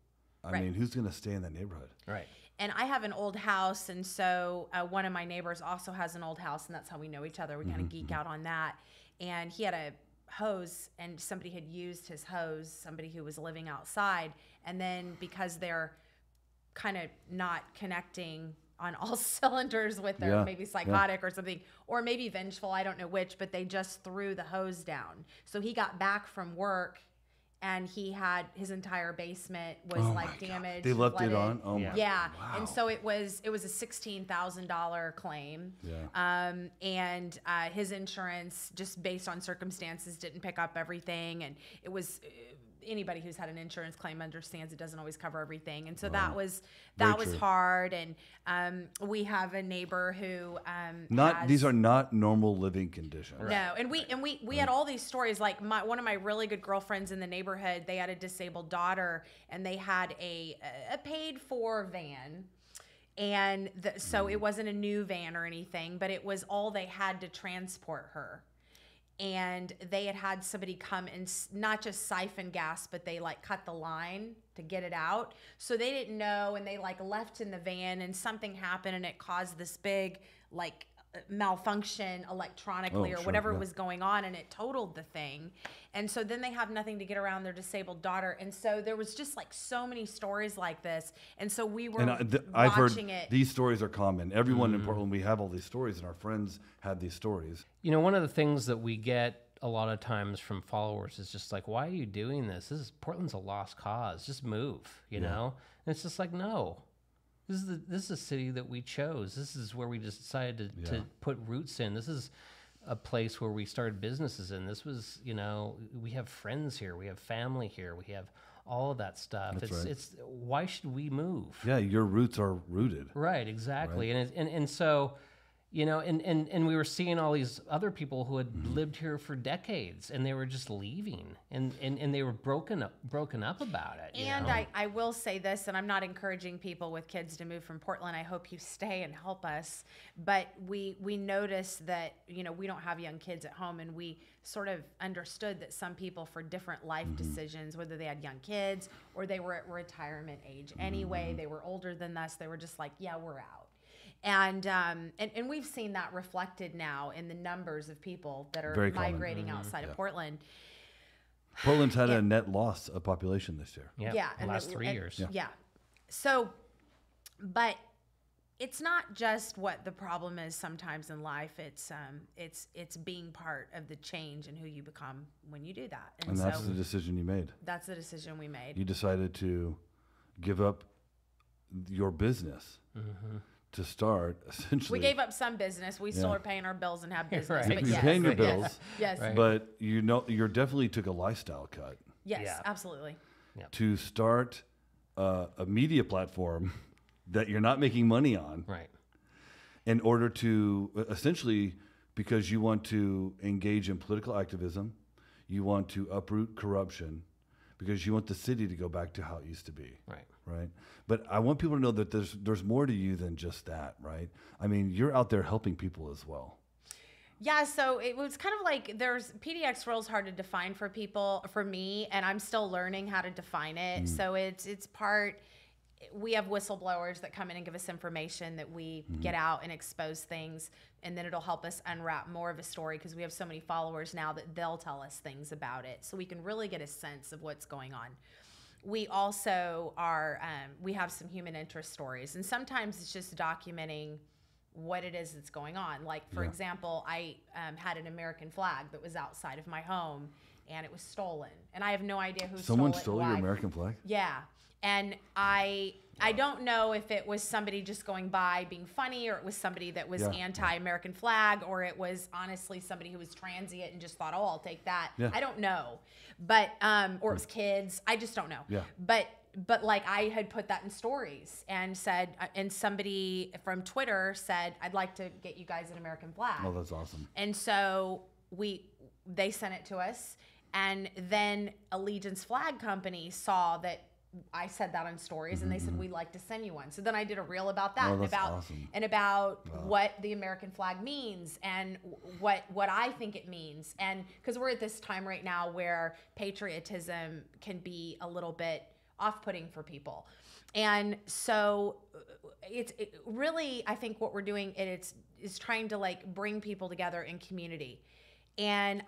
I mean, who's going to stay in that neighborhood? Right. And I have an old house, and so one of my neighbors also has an old house, and that's how we know each other. We kind of geek out on that. And he had a hose, and somebody had used his hose, somebody who was living outside, and then because they're kind of not connecting on all cylinders with their maybe psychotic or something, or maybe vengeful. I don't know which, but they just threw the hose down. So he got back from work and he had his entire basement was damaged. They left flooded. it on. Oh my. Yeah. Wow. And so it was a $16,000 claim. Yeah. And his insurance, just based on circumstances, didn't pick up everything. And it was, anybody who's had an insurance claim understands it doesn't always cover everything. And so that was hard. And we have a neighbor who these are not normal living conditions. No, and we had all these stories. Like one of my really good girlfriends in the neighborhood, they had a disabled daughter, and they had a paid for van. And so it wasn't a new van or anything, but it was all they had to transport her. And they had somebody come and not just siphon gas, but they like cut the line to get it out. So they didn't know, and they like left in the van, and something happened, and it caused this big like malfunction electronically or whatever was going on, and it totaled the thing. And so then they have nothing to get around their disabled daughter. And so there was just like so many stories like this. And so we were I've heard watching it. These stories are common. Everyone in Portland, we have all these stories, and our friends have these stories. You know, one of the things that we get a lot of times from followers is just like, why are you doing this? Portland's a lost cause. Just move, you know? And it's just like, no. This is a city that we chose. This is where we just decided to put roots in. This is a place where we started businesses in. This was, you know, we have friends here. We have family here. We have all of that stuff. It's why should we move? Yeah, your roots are rooted. Right, exactly. Right. And so, you know, and we were seeing all these other people who had lived here for decades, and they were just leaving, and they were broken up about it. And I will say this, and I'm not encouraging people with kids to move from Portland. I hope you stay and help us. But we noticed that, you know, we don't have young kids at home, and we sort of understood that some people, for different life decisions, whether they had young kids or they were at retirement age anyway, they were older than us, they were just like, yeah, we're out. And we've seen that reflected now in the numbers of people that are migrating outside of Portland. Portland's had a net loss of population this year. Yeah, in the last 3 years. Yeah. So, but it's not just what the problem is sometimes in life. It's being part of the change and who you become when you do that. And that's the decision you made. That's the decision we made. You decided to give up your business. To start, essentially. We gave up some business. We still are paying our bills and have business. Right. But You're paying your bills. Yes. Right. But you definitely took a lifestyle cut. Yes, absolutely. To start a media platform that you're not making money on. Right. In order to, essentially, because you want to engage in political activism, you want to uproot corruption, because you want the city to go back to how it used to be. Right. But I want people to know that there's more to you than just that, right? I mean, you're out there helping people as well. Yeah, so it was kind of like PDX Real is hard to define for people, for me, and I'm still learning how to define it. So it's part, we have whistleblowers that come in and give us information that we get out and expose things, and then it'll help us unwrap more of a story, because we have so many followers now that they'll tell us things about it, so we can really get a sense of what's going on. We also we have some human interest stories, and sometimes it's just documenting what it is that's going on. Like, for example, I had an American flag that was outside of my home, and it was stolen, and I have no idea who stole it. Someone stole your American flag? Yeah. And I don't know if it was somebody just going by being funny, or it was somebody that was anti-American flag, or it was honestly somebody who was transient and just thought, oh, I'll take that. I don't know. But, or it was kids. I just don't know. Yeah. But like, I had put that in stories and said, and somebody from Twitter said, I'd like to get you guys an American flag. Oh, that's awesome. And so they sent it to us. And then Allegiance Flag Company saw that I said that on stories, and they said, we'd like to send you one. So then I did a reel about that, and about what the American flag means, and what I think it means. And because we're at this time right now where patriotism can be a little bit off-putting for people. And so it's really, I think what we're doing is trying to like bring people together in community. And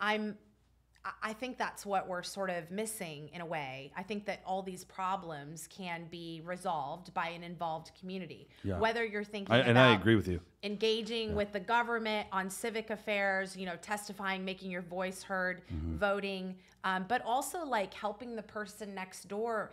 I think that's what we're sort of missing in a way. I think that all these problems can be resolved by an involved community. Yeah. Whether you're thinking and I agree with you. Engaging with the government on civic affairs, testifying, making your voice heard, voting, but also like helping the person next door.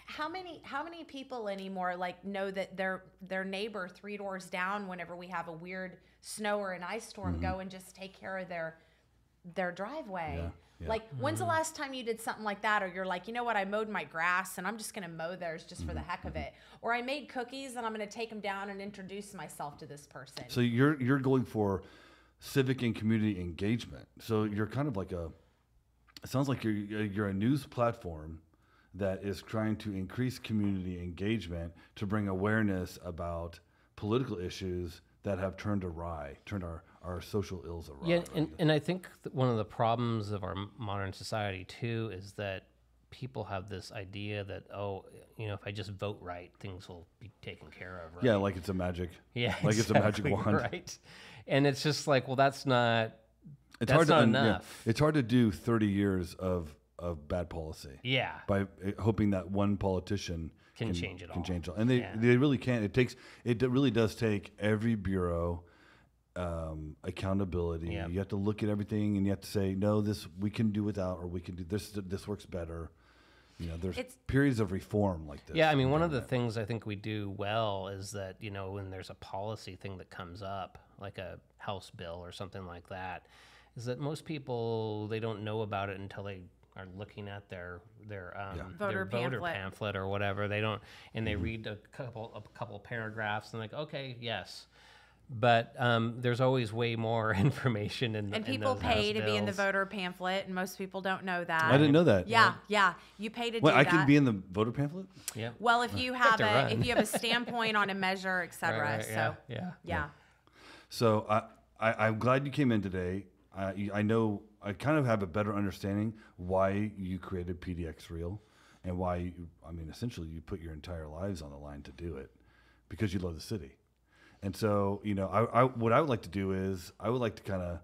How many people anymore like know that their neighbor 3 doors down, whenever we have a weird snow or an ice storm, go and just take care of their driveway? Like, when's the last time you did something like that? Or you're like, you know what, I mowed my grass and I'm just going to mow theirs just for the heck of it. Or I made cookies and I'm going to take them down and introduce myself to this person. So you're going for civic and community engagement. So you're kind of like it sounds like you're a news platform that is trying to increase community engagement to bring awareness about political issues that have turned our social ills awry. Yeah, and I think that one of the problems of our modern society too is that people have this idea that, if I just vote right, things will be taken care of, right? Yeah, like it's a magic. Yeah, like exactly, it's a magic wand. Right. And it's just like, well, that's not not enough. It's hard to do 30 years of bad policy. Yeah. By hoping that one politician can change it all. Can change it all. And they really can't. It really does take every bureau accountability. Yep. You have to look at everything and you have to say, no, this we can do without, or we can do this works better. There's periods of reform like this. Yeah, I mean, one of the things I think we do well is that, when there's a policy thing that comes up, like a House bill or something like that, is that most people, they don't know about it until they are looking at their voter pamphlet or whatever. They don't, and they read a couple paragraphs and like, okay, yes. But there's always way more information and people pay to be in the voter pamphlet, and most people don't know that. I didn't know that. Yeah. You pay to do that. I could be in the voter pamphlet? Yeah. Well, if you have a standpoint on a measure, et cetera. Right, so yeah. So I'm glad you came in today. I know I kind of have a better understanding why you created PDX Real and why essentially you put your entire lives on the line to do it because you love the city. And so, what I would like to do is I would like to kind of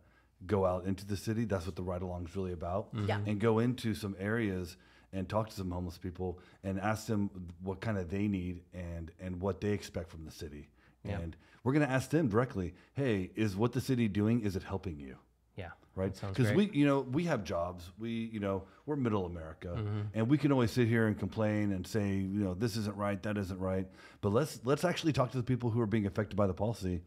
go out into the city. That's what the ride along is really about. Yeah. And go into some areas and talk to some homeless people and ask them what kind of they need and what they expect from the city. Yeah. And we're going to ask them directly, hey, is what the city doing, is it helping you? Yeah. Right? Because we have jobs. We're middle America, and we can always sit here and complain and say, this isn't right, that isn't right. But let's actually talk to the people who are being affected by the policy,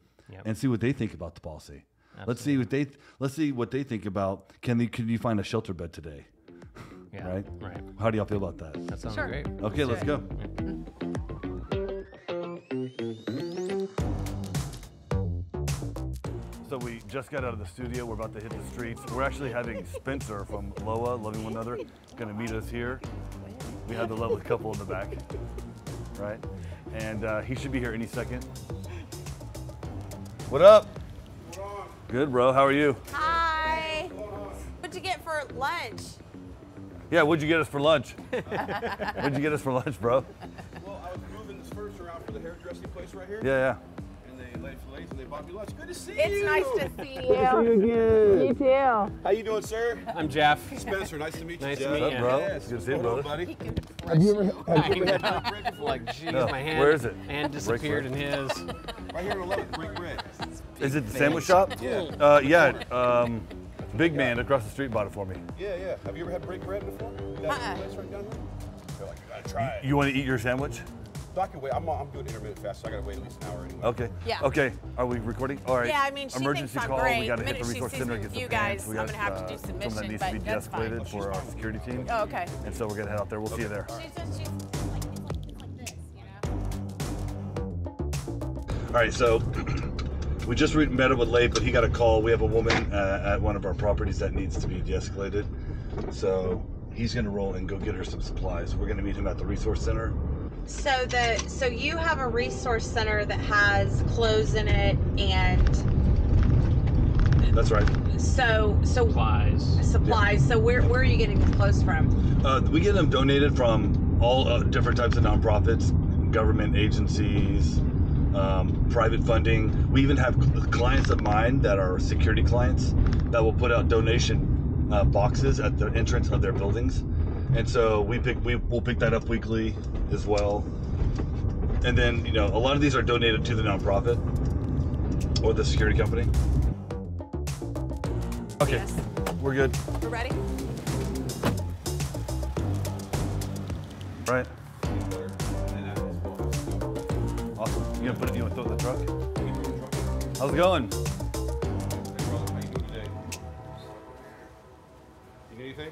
and see what they think about the policy. Absolutely. Let's see what they think about. Can you find a shelter bed today? Yeah. Right. Right. How do y'all feel about that? That sounds great. Okay, let's go. So we just got out of the studio. We're about to hit the streets. We're actually having Spencer from LOA, Loving One Another, going to meet us here. We have the lovely couple in the back, right? And he should be here any second. What up? Good, bro. How are you? Hi. What'd you get for lunch? Yeah, what'd you get us for lunch? What'd you get us for lunch, bro? Well, I was moving this furniture around for the hairdressing place right here. Yeah. And they bought me lunch. Good to see you. It's nice to see you. Good to see you again. You too. How you doing, sir? I'm Jeff. Spencer, nice to meet you. Nice to Jeff. meet What's up, bro? Yes. Good to see you, Hold on, brother. buddy. Have you had bread before? Like, geez, No. my hand. Where is it? Hand disappeared in his. Right here on 11th, break bread. Is it the sandwich shop? Yeah. Big man across the street bought it for me. Yeah. Have you ever had break bread before? That place right down here? They're like, you gotta try it. You want to eat your sandwich? So I can wait. I'm doing intermittent fast, so I gotta wait at least an hour anyway. Okay. Yeah. Okay. Are we recording? All right. Yeah, I mean, she Emergency thinks I'm call. great. We got to The hit the minute she resource sees center. me Get with some you pants. guys, We I'm got gonna have to do something that submission, needs to be but that's fine. de-escalated for our security team. Oh, okay. And so we're gonna head out there. We'll see you there. She's like this, All right. So we just met up with Leif, but he got a call. We have a woman at one of our properties that needs to be de-escalated. So he's gonna roll and go get her some supplies. We're gonna meet him at the resource center. So you have a resource center that has clothes in it, and That's right. so Supplies. supplies. So where are you getting the clothes from? We get them donated from all different types of nonprofits, government agencies, private funding. We even have clients of mine that are security clients that will put out donation boxes at the entrance of their buildings, and so we'll pick that up weekly as well. And then a lot of these are donated to the nonprofit or the security company. Okay, Yes. we're good. We're ready? Right. Awesome. You gonna throw it in the truck? How's it going? Anything?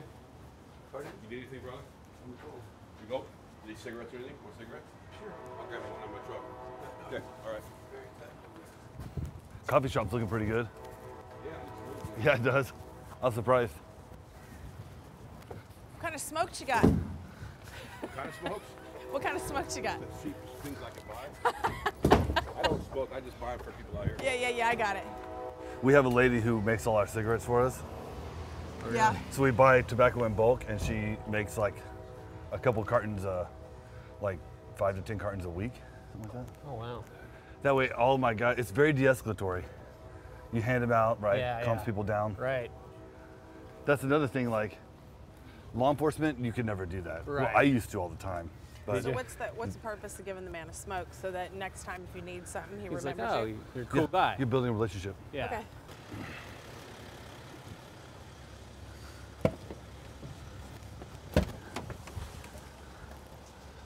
Pardon? You need anything, brother? You go? Need cigarettes or anything? Want cigarettes? Sure. I'll grab one in my truck. Okay, all right. Coffee shop's looking pretty good. Yeah. Yeah, it does. I was surprised. What kind of smokes you got? What kind of smokes? What kind of smokes you got? The cheapest things I can buy. I don't smoke. I just buy them for people out here. Yeah, I got it. We have a lady who makes all our cigarettes for us. Yeah. So we buy tobacco in bulk, and she makes like a couple cartons, like 5 to 10 cartons a week, something like that. Oh, wow. That way, all my guys, it's very de-escalatory. You hand them out, right? Yeah, Calms yeah. people down. Right. That's another thing, like law enforcement, you can never do that. Well, Right. I used to all the time. But So what's the purpose of giving the man a smoke so that next time if you need something, he He's like, remembers oh, you? you're a cool guy. you're building a relationship. Yeah. Okay.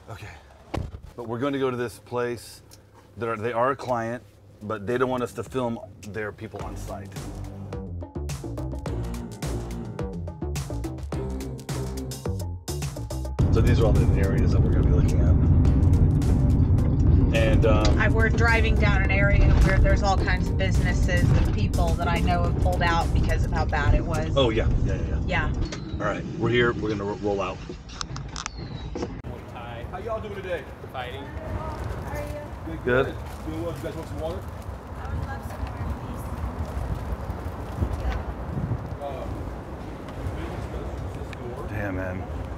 Okay. But we're going to go to this place. They are a client, but they don't want us to film their people on site. So these are all the areas that we're going to be looking at. And We're driving down an area where there's all kinds of businesses and people that I know have pulled out because of how bad it was. oh yeah. Yeah. All right, we're here. We're going to roll out. Tie, How y'all doing today? fighting. How are you? Good. Doing well. You guys want some water? I would love some more, please. Business goes through this door. Damn, man.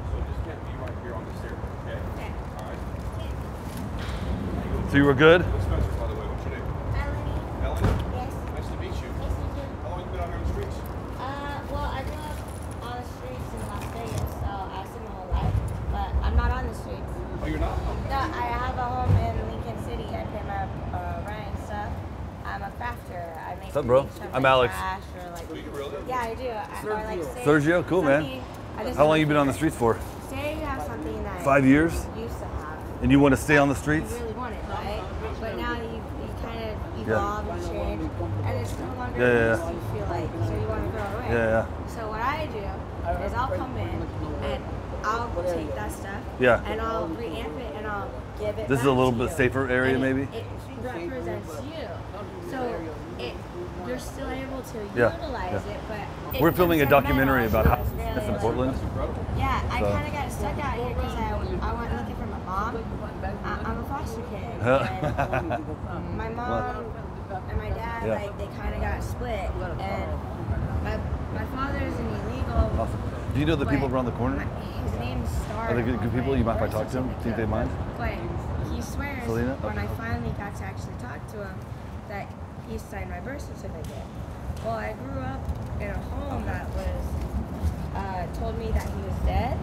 So just get me right here on the stairs, okay? Okay. All right. So you were good? Spencer, by the way, what's your name? Melanie. Melanie? Yes. Nice to meet you. Yes, you do. How long you been out here on the streets? Well, I grew up on the streets in Las Vegas, so I've seen my whole life. But I'm not on the streets. Oh, you're not? No, I have a home in Lincoln City. I pay my rent and stuff. I'm a crafter. I make What's up, bro? things from, I'm like, Alex. trash or like. Do you really? Yeah, I do. Or like say Sergio, cool, man. something- I just How long wanna you been on the hear. streets for? Say you have something that 5 years? you used to have. And you want to stay on the You streets? really want it, right? But now you kind of Yeah. evolve and change, and it's no longer Yeah. what you feel like, so you want to throw it away. Yeah. So what I do is I'll come in and I'll take that stuff Yeah. and I'll reamp it and I'll give it This is back a little to bit you. safer area, And maybe? It represents you. So you're still able to Yeah, utilize yeah. it, but We're filming a documentary about how it's it's in Portland. Yeah, I So- kind of got stuck out here because I went looking for my mom. I'm a foster kid. And my mom and my dad, Yeah. like, they kind of got split. And my father's an illegal. Awesome. Do you know the people but around the corner? His name's Star. Are they good people? You mind if I talk to them? Think they mind? But he swears Selena? when Okay. I finally got to actually talk to him that he signed my birth certificate. Well, I grew up in a home that was told me that he was dead,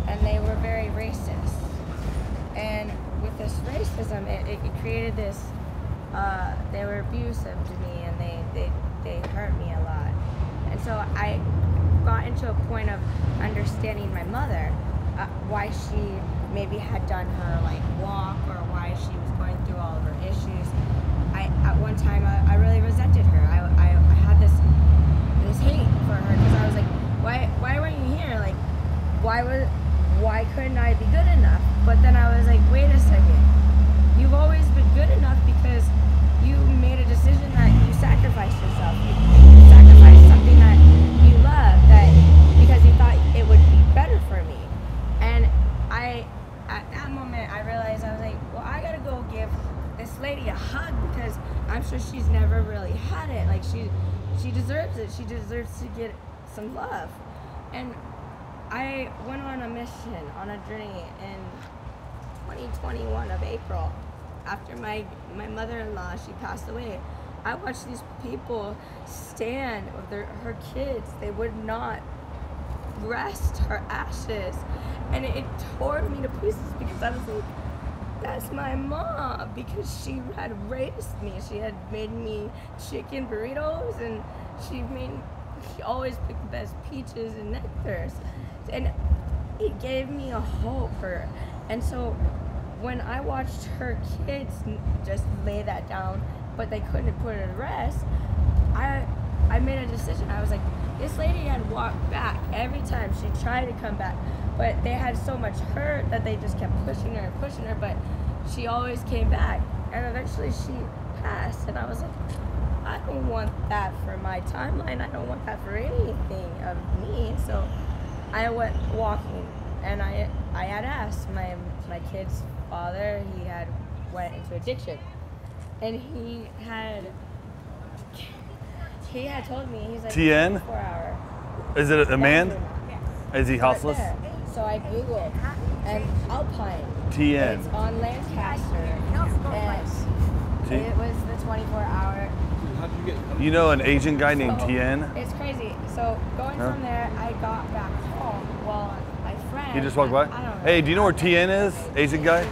and they were very racist. And with this racism, it created this. They were abusive to me, and they hurt me a lot. And so I got into a point of understanding my mother, why she maybe had done her like walk, or why she was going through all of her issues. At one time I really resented her. I had this hate for her because I was like, why weren't you here? Like, why couldn't I be good enough? But then I was like, wait a second. You've always been good enough because you made a decision that you sacrificed yourself. You sacrificed something that you love, because you thought it would be better for me. And at that moment, I realized, I was like, well, I gotta go give this lady a hug because I'm sure she's never really had it. Like, she deserves it. She deserves to get some love. And I went on a mission, on a journey in 2021 of April. After my mother-in-law, she passed away, I watched these people stand with her kids. They would not dressed her ashes, and it tore me to pieces because I was like, that's my mom, because she had raised me. She had made me chicken burritos, and she always picked the best peaches and nectars, and it gave me a hope for her. And so when I watched her kids just lay that down, but they couldn't put it to rest, I made a decision. I was like, this lady had walked back every time she tried to come back, but they had so much hurt that they just kept pushing her, but she always came back, and eventually she passed. And I was like, I don't want that for my timeline. I don't want that for anything of me. So I went walking, and I had asked my kid's father. He had went into addiction, and he had told me, he's like, TN? 24-hour. Is it a man? Yeah. Is he houseless? So I Googled, and Alpine. TN. It's on Lancaster, and it was the 24-hour. You know an Asian guy named So, TN? It's crazy. So going from there, I got back home. Well, my friend. He just walked by? I don't know. Hey, do you know where TN is? Asian guy?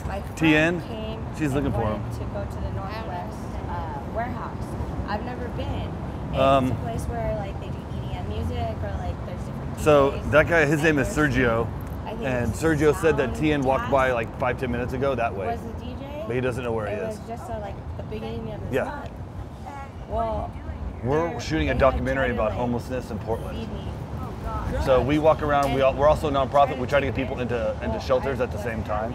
My TN? friend came She's and looking for wanted him. to go to the Northwest warehouse. I've never been. And Um, it's a place where like they do EDM music, or like there's different. So DJs, that guy, his name is and there's- Sergio, I think and it's Sergio said that Sound TN walked by Gas like 5-10 minutes ago that way, was the DJ. but he doesn't know where he It is. was just like the beginning of this Yeah. month. Well, We're shooting a they had documentary tried to, about like, homelessness in Portland. feed me. So we walk around. We're also a nonprofit. We try to get people into shelters at the same time.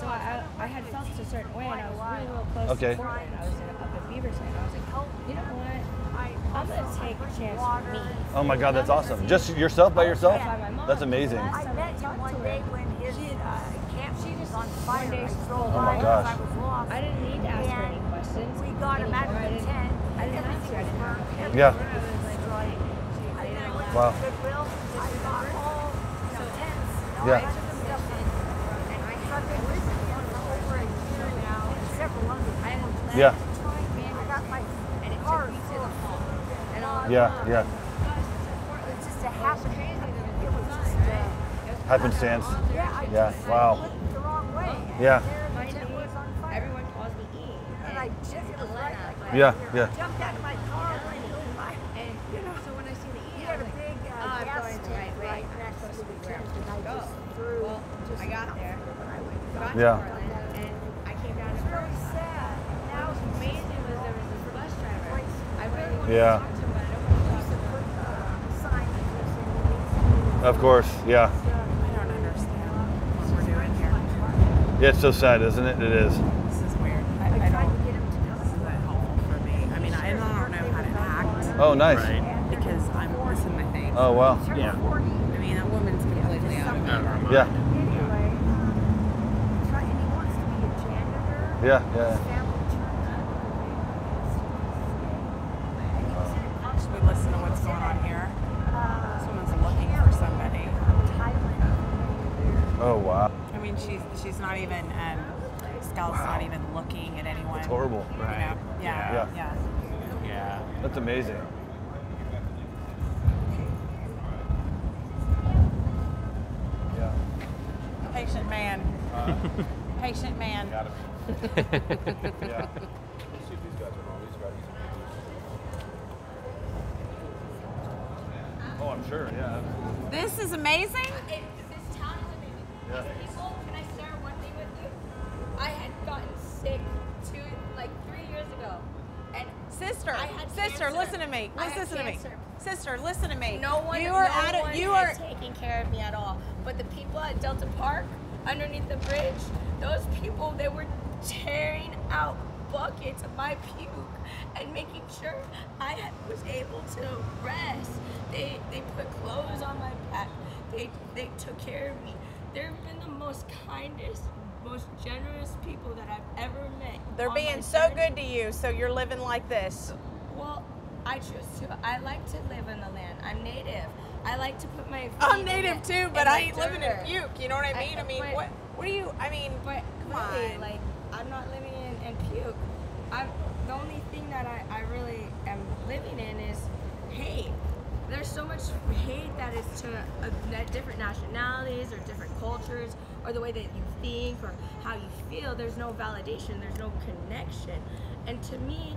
So I had felt a certain way, and I was really real close Okay. to Portland. I was up in Beaverton. I was like, you know what? I'm gonna take a chance for me. Oh my God, that's awesome. Just yourself by yourself? That's amazing. Last I time met him talked one to her, day when his camp was on fire. one day I she drove told Oh my by gosh. because I was lost. I didn't need to ask her any And questions. we got him out of anymore. the tent. I didn't ask her. I didn't have her. Yeah. I was like, I then I went Wow. to Goodwill. I got all tents. Yeah. I took them stuff in. And I have been listening for over a year now. Several others. Yeah. I got my car full of and all. Yeah, yeah. It's just a hassle. It was just Happenstance. yeah. I Yeah, just wow. went the wrong way. Yeah. My The tent name, was on fire. everyone calls me E. And I just it was right like that. Yeah, yeah. Jumped out of my car and And so when I see the E, he I had was a like, big I'm gas going the tank right way. right I'm next supposed to to the be where I'm tent, and I supposed to just go. threw. Well, just I got there. Got Yeah. to Portland, and I came down to Very Portland. sad. Now what's amazing was there was this bus driver. I really wanted Yeah. to talk to him, but I don't want to talk to him. Sign that was in the Of course, yeah. I don't understand what we're doing here. Yeah, it's so sad, isn't it? It is. This is weird. I tried don't. to get him to come. This isn't helpful for me. I mean, I don't know how to act Oh, nice. because I'm this in my face. Oh, wow. Yeah. I mean, that woman's completely out of it. Yeah, Anyway, and he wants to be a janitor. yeah, His yeah. family turned him. And he was in a constant Should we listen to what's going on here? Someone's looking for somebody. Thailand. Oh, wow. I mean, she's not even. Scout's not even looking at anyone. It's horrible. You know? Right. Yeah. Yeah. Yeah. Yeah. That's amazing. Yeah. Patient man. Patient man. Gotta be. Yeah. Let's see if these guys are wrong. These guys Oh, I'm sure, yeah. This is amazing. This town is amazing. Yeah. These people, can I share one thing with you? I had gotten sick 3 years ago. And Sister, I had sister, cancer. listen to me. I had Listen to me. cancer. Sister, listen to me. No one, You are no at one it. You had are. taking care of me at all. But the people at Delta Park, underneath the bridge, those people, they were tearing out buckets of my puke and making sure I was able to rest. They put clothes on my back. They took care of me. They've been the most kindest, most generous people that I've ever met. They're on my being so journey. good to you, so you're living like this. Well, I choose to. I like to live in the land. I'm native. I like to put my feet I'm in native the- too, but in I the ain't living in dirt. puke. You know what I mean? I mean, but- what do you? I mean, But come really, on. like, I'm not living in puke. The only thing that I really am living in is, hey, there's so much hate that is to different nationalities or different cultures, or the way that you think or how you feel. There's no validation, there's no connection. And to me,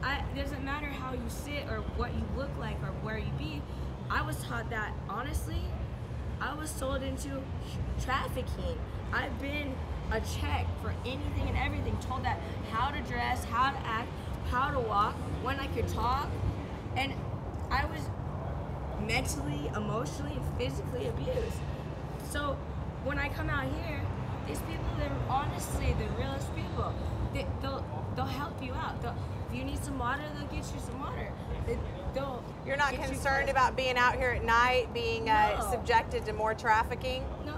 it doesn't matter how you sit or what you look like or where you be. I was taught that, honestly, I was sold into trafficking. I've been a check for anything and everything, told that how to dress, how to act, how to walk, when I could talk, and I was mentally, emotionally, and physically abused. So when I come out here, these people, they're honestly the realest people. They'll help you out. If you need some water, they'll get you some water. You're not concerned about being out here at night, being subjected to more trafficking? No,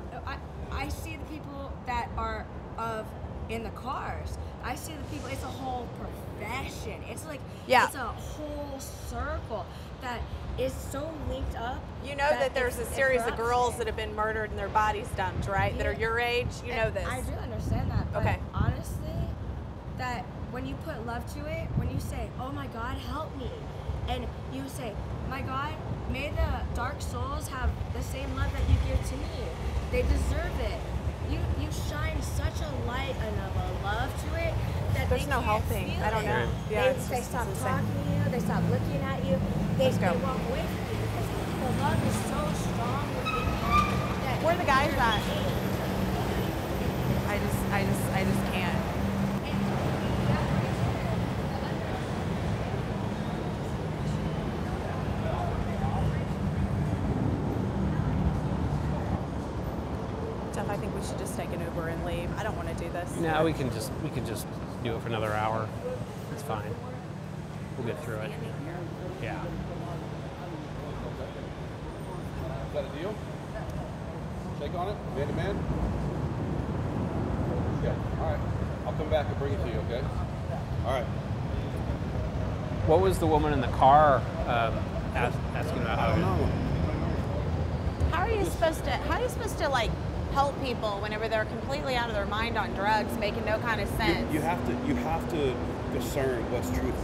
I see the people that are in the cars. I see the people, it's a whole profession. It's like, it's a whole circle that is so linked up. You know that there's a series of girls that have been murdered and their bodies dumped, right? That are your age? You know this. I do understand that, but okay. Honestly, that when you put love to it, when you say, oh my God, help me, and you say, my God, may the dark souls have the same love that you give to me. They deserve it. You shine such a light and a love to it that there's no helping. I don't know. Yeah, they stop talking to you. They stop looking at you. They walk away from you because the love is so strong within you. That where are the guys at? I just can't. I think we should just take an Uber and leave. I don't want to do this. No, we can just do it for another hour. It's fine. We'll get through it. Yeah. Is that a deal? Shake on it, man to man. Okay. All right. I'll come back and bring it to you. Okay. All right. What was the woman in the car asking about? I don't know. How are you supposed to like help people whenever they're completely out of their mind on drugs, making no kind of sense? You have to discern what's truth,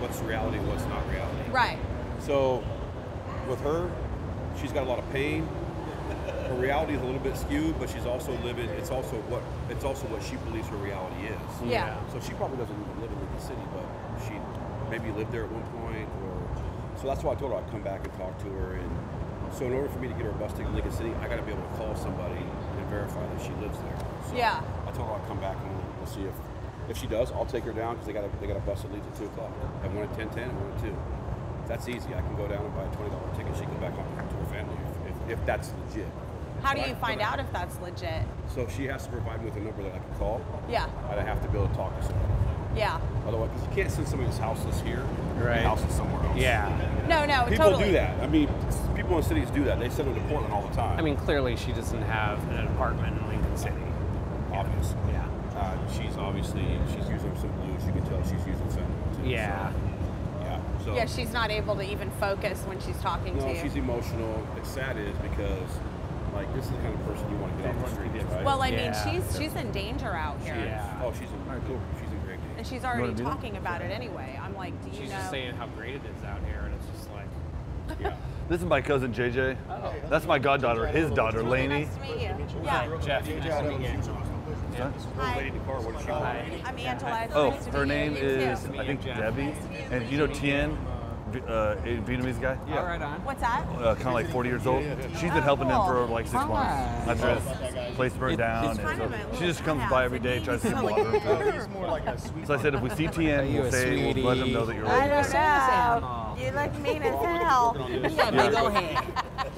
what's reality, and what's not reality. Right. So with her, she's got a lot of pain. Her reality is a little bit skewed, but she's also living. It's also what she believes her reality is. Yeah. So she probably doesn't even live in Lincoln City, but she maybe lived there at one point, or so that's why I told her I'd come back and talk to her. And so in order for me to get her busted in Lincoln City, I got to be able to call somebody and verify that she lives there. So yeah. I told her I'd come back and we'll see if she does. I'll take her down because they got a bus that leaves at 2 o'clock. I have one at 10:10 and one at 2. That's easy. I can go down and buy a $20 ticket. She can go back home to her family if that's legit. How do you find out if that's legit? So she has to provide me with a number that I can call. Yeah. I'd have to be able to talk to somebody. Yeah. Otherwise, because you can't send somebody's house that's here, right? House is somewhere else. Yeah. No, people totally. do that. I mean, people in cities do that. They send them to Portland all the time. I mean, clearly she doesn't have an apartment in Lincoln City. Obviously. Yeah. She's using some blues. You can tell she's using fentanyl too. Yeah. So, yeah. So. Yeah, she's not able to even focus when she's talking to you. No, she's emotional. It's sad is because, like, this is the kind of person you want to get off the streets, right? Well, I mean, she's in danger out here. She's in great danger. And she's already talking about it anyway. I'm like, do you know? She's just saying how great it is out here, and it's just like. Yeah. This is my cousin JJ. Oh. That's my goddaughter. His daughter Lainey. Nice to meet you. Yeah. Jeff, nice to meet you. Hi. I'm Angela. Oh, Nice to her meet name you. is I think Debbie, and you know Tien, Vietnamese guy. Yeah. Right on. What's that? Kind of like 40 years old. She's been helping him for like 6 months after his place burned down, and so she just comes by every day, tries to get water. So I said, if we see Tien, we'll say, we'll let him know that you're. I don't know. You look mean as hell. You got a big old head.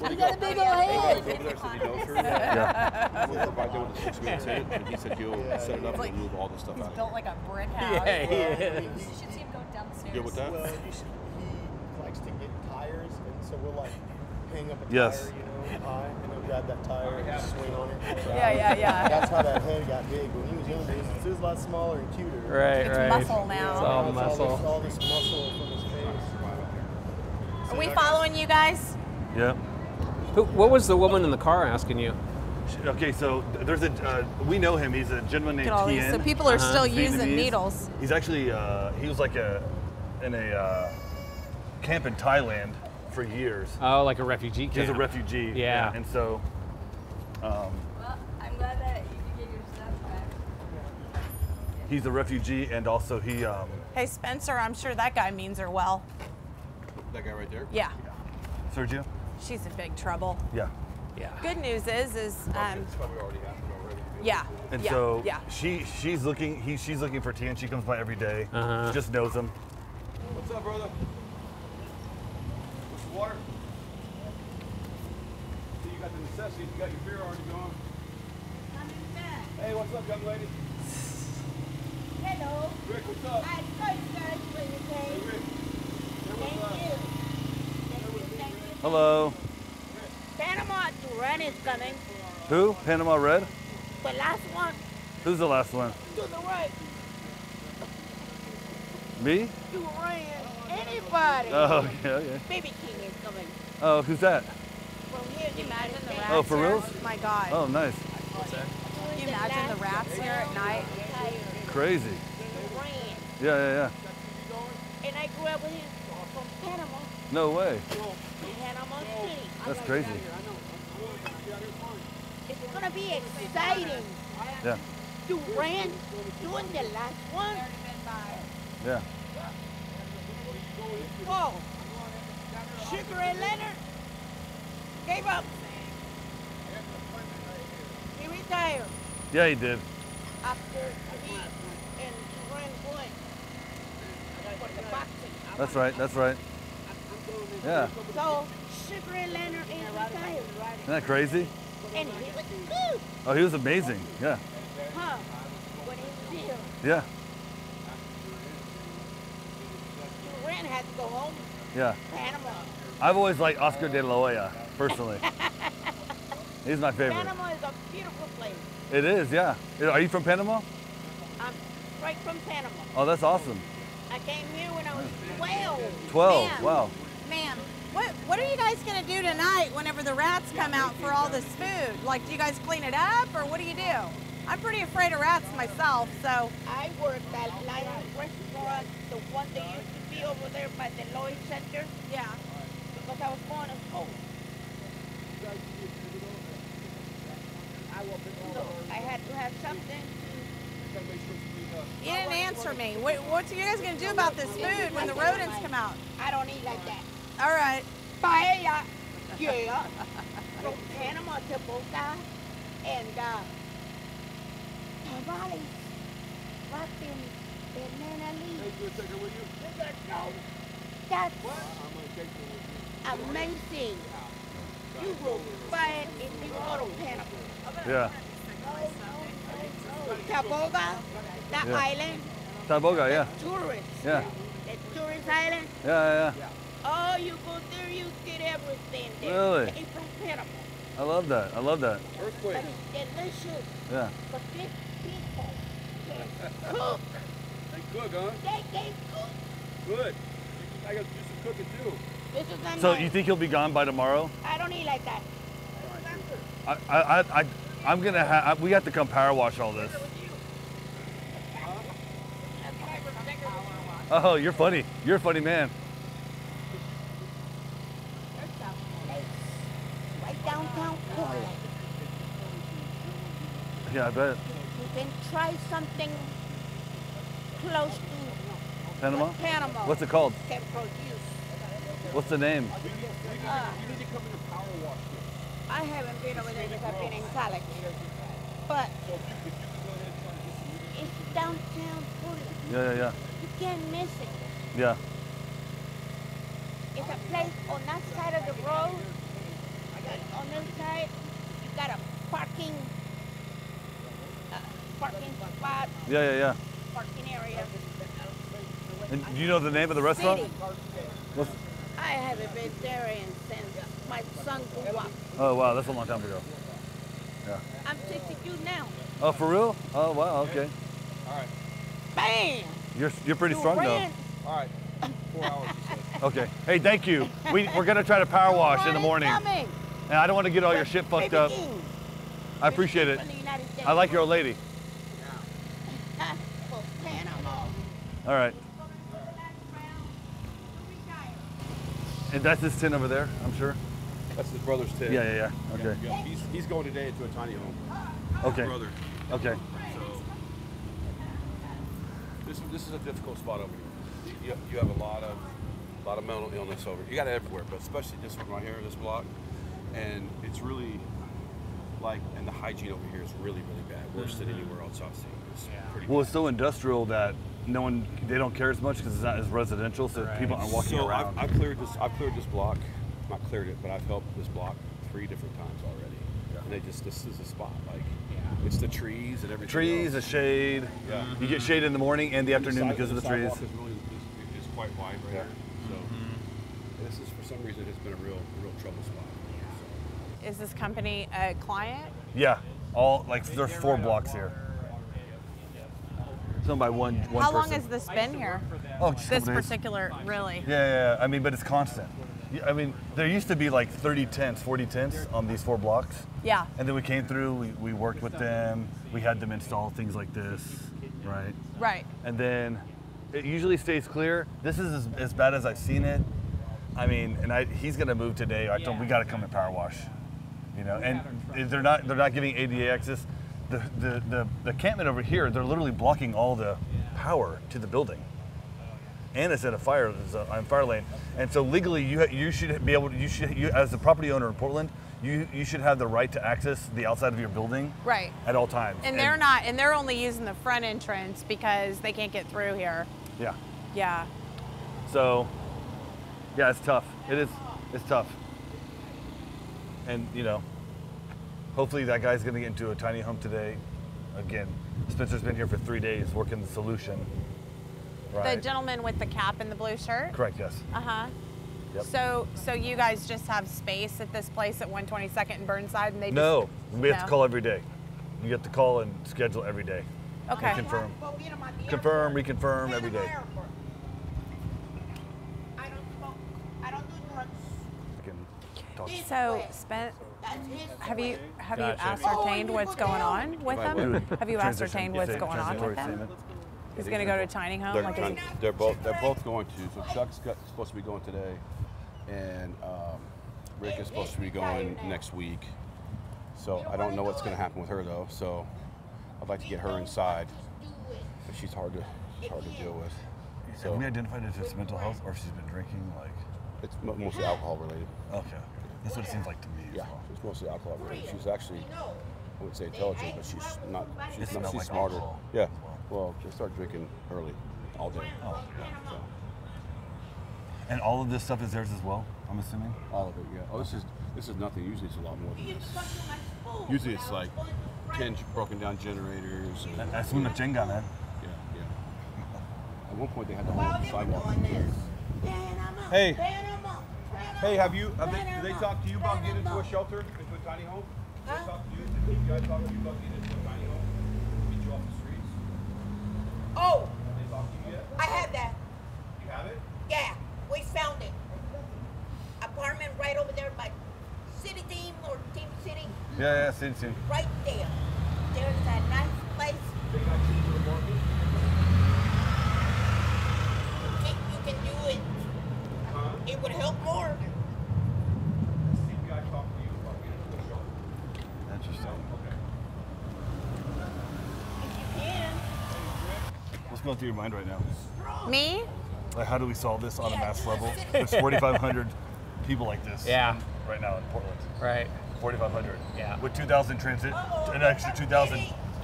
You got a big old head. Over there said he knows her. Yeah. We'll provide them with a 6-minute tent, and he said he'll set it up and move all this stuff out. He's built like a brick house. Yeah, he is. You should see him go down the stairs. Good with that? Well, he likes to get tires, and so we'll like hang up a Yes. tire, high, and then grab that tire and just swing on it. Yeah. That's how that head got big. When he was younger, it was a lot smaller and cuter. Right. It's muscle now. It's all muscle. All this muscle from his face. Are we following you guys? Yeah. What was the woman in the car asking you? Okay, so there's we know him. He's a gentleman named Tien. So people are still using Vietnamese. needles. He's actually he was like in a camp in Thailand for years. Oh, like a refugee camp. He's a refugee. Yeah. And so. Well, I'm glad that you can get your stuff back. He's a refugee, and also he. Hey, Spencer, I'm sure that guy means her well. That guy right there? Yeah, Sergio. she's in big trouble. Yeah. Yeah. Good news is It's probably already happened already. yeah. And yeah, so yeah. she's looking for T, and she comes by every day. Uh-huh. Just knows him. What's up, brother? What's the water? See, you got the necessities. You got your beer already gone. Hey, what's up, young lady? Hello. Rick, what's up? I saw you guys when you Hey, came. Rick. Hey, what's Thank up? you. Thank you. Hello. Panama Duran is coming. Who? Panama Red? The last one Who's the last one? to the right. Me? Duran. Anybody. Oh, yeah, yeah. Baby King is coming. Oh, who's that? From here, the United States. Oh, for Here? reals? My God. Oh, nice. Can you imagine the rats here at night? Crazy. Duran. Yeah, yeah, yeah. And I grew up with him from Panama. No way. Panama City. That's crazy. It's gonna be exciting. Yeah, Duran doing the last one. yeah. Oh, Sugar and Leonard gave up. He retired Yeah, he did. after he and Duran won for the boxing. That's right, that's right. Yeah. So Sugar and Leonard is retired. Isn't that crazy? And he was good, Oh, he was amazing. Yeah, huh? When he was here, yeah, Duran had to go home. yeah. Panama. I've always liked Oscar de la Hoya, personally. He's my favorite. Panama is a beautiful place. It is, yeah. Are you from Panama? I'm right from Panama. Oh, that's awesome. I came here when I was 12. 12, Man. wow. Ma'am, what are you guys gonna do tonight whenever the rats come out for all this food? Like, do you guys clean it up, or what do you do? I'm pretty afraid of rats myself, so. I worked at Lion Restaurant, the one that used to be over there by the Lloyd Center, Yeah. because I was going to school. So I had to have something. You didn't answer me. What are you guys gonna do about this food when the rodents come out? I don't eat like that. All right. Paella, yeah, from Panama to Boca, and tamales, wrapped in banana leaves. That's amazing. You will buy it if you go to Panama. Yeah. Taboga, that Yeah. island, Taboga, yeah. tourists, Yeah. the tourist island. Yeah, yeah. Oh, you go there, you get everything there. Really? It's from Panama. I love that. I love that. Earthquake. But it's delicious. Yeah. But these people can cook. They cook, huh? They can cook. Good. I got to do some cooking too. This is not So nice. you think he'll be gone by tomorrow? I don't eat like that. I'm gonna have. We have to come power wash all this. Oh, you're funny. You're a funny man. Right downtown Portland. Yeah, I bet. You can try something close to Panama? what Panama What's it called? can produce. What's the name? You need to come in and power wash this. I haven't been over there because I've been in college. But So if you could go ahead and try to get some it's downtown Portland. Yeah, yeah, You can't miss it. yeah. It's a place on that side of the road. On this side, you got a parking spot, Yeah, yeah, yeah. parking area. And do you know the name of the restaurant? City. What's, I haven't been there since my son grew up. oh, wow, that's a long time ago. Yeah. I'm 62 now. Oh, for real? Oh, wow, okay. All right. Bam! You're pretty strong though. Duran. All right. 4 hours, you said. Okay. Hey, thank you. We're gonna try to power wash in the morning. Coming. And I don't want to get all your shit fucked Baby up. King. I appreciate it. From the United States. I like your old lady. For Panama. All right. And that's his tent over there, I'm sure. That's his brother's tent. Yeah. Okay. Yeah. He's going today into a tiny home. Okay. His brother. Okay. So this is a difficult spot over here. You have a lot of mental illness over here. You got it everywhere, but especially this one right here, this block. And it's really like, and the hygiene over here is really, really bad. Worse than anywhere else I've seen. It's pretty bad. It's so industrial that they don't care as much because it's not as residential, so people aren't walking around. I've cleared this block. Not cleared it, but I've helped this block 3 different times already. And this is a spot, like, it's the trees and everything. Trees, else. the shade. Yeah. You get shade in the morning and the afternoon because of the trees. The sidewalk is quite wide right here. So this is, for some reason, it's been a real trouble spot. So. Is this company a client? Yeah, there's 4 blocks here. Some by one How person. long has this been here? Oh, just a this couple days. particular, really? Yeah. I mean, but it's constant. I mean, there used to be like 30 tents, 40 tents on these 4 blocks. Yeah. And then we came through, we worked with them. We had them install things like this, right? Right. And then it usually stays clear. This is as bad as I've seen it. I mean, and he's gonna move today. I told him we gotta come and power wash, you know. And they're not giving ADA access. The encampment over here, they're literally blocking all the power to the building. And it's at a fire lane, and so legally you should be able to. As the property owner in Portland, you should have the right to access the outside of your building, right, at all times. And they're not, and they're only using the front entrance because they can't get through here. Yeah. Yeah. So, yeah, it's tough. It's tough. And hopefully that guy's gonna get into a tiny home today. Again, Spencer's been here for 3 days working the solution. Right. The gentleman with the cap and the blue shirt? Correct, yes. Uh-huh. Yep. So you guys just have space at this place at 122nd and Burnside, and they No, we have to call every day. You have to call and schedule every day. Okay. And confirm, reconfirm every day. I don't do drugs. I can talk. So, have you ascertained what's going on with them? Have you ascertained what's going on with them? He's going to go to a tiny home? They're both going to. So Chuck's supposed to be going today, and Rick is supposed to be going next week. So I don't know what's going to happen with her though. So I'd like to get her inside, but she's hard to deal with. So have we identified if it's mental health or if she's been drinking? Like, it's mostly alcohol related. Okay, that's what it seems like to me. Yeah, it's mostly alcohol related. She's actually, I wouldn't say intelligent, but she's not. She's like smarter. alcohol. Yeah. Well, they start drinking early, all day. Oh, yeah. So. And all of this stuff is theirs as well, I'm assuming? All of it, yeah. Oh, this is nothing. Usually it's a lot more than this. Usually it's like 10 broken down generators. That's when the Jenga, man. Yeah. At one point they had the whole sidewalk cleared. Hey, do they talk to you about getting into a shelter, into a tiny home? Did they talk to you? Did you guys talk to you about getting into a tiny home? Get you off the streets? Oh, Have they talked to you yet? I have that. You have it? Yeah, we found it. Apartment right over there by City Team or Team City. Yeah, see. Right there. There's that nice place. They got you to the market? Think you can do it. Huh? It would help more. See if you guys talk to you about getting into a shelter. Interesting. Okay. If you can. What's going through your mind right now? Me? Like, how do we solve this on a mass level? There's 4,500 people like this right now in Portland. Right. 4,500. Yeah. With 2,000 an extra 2,000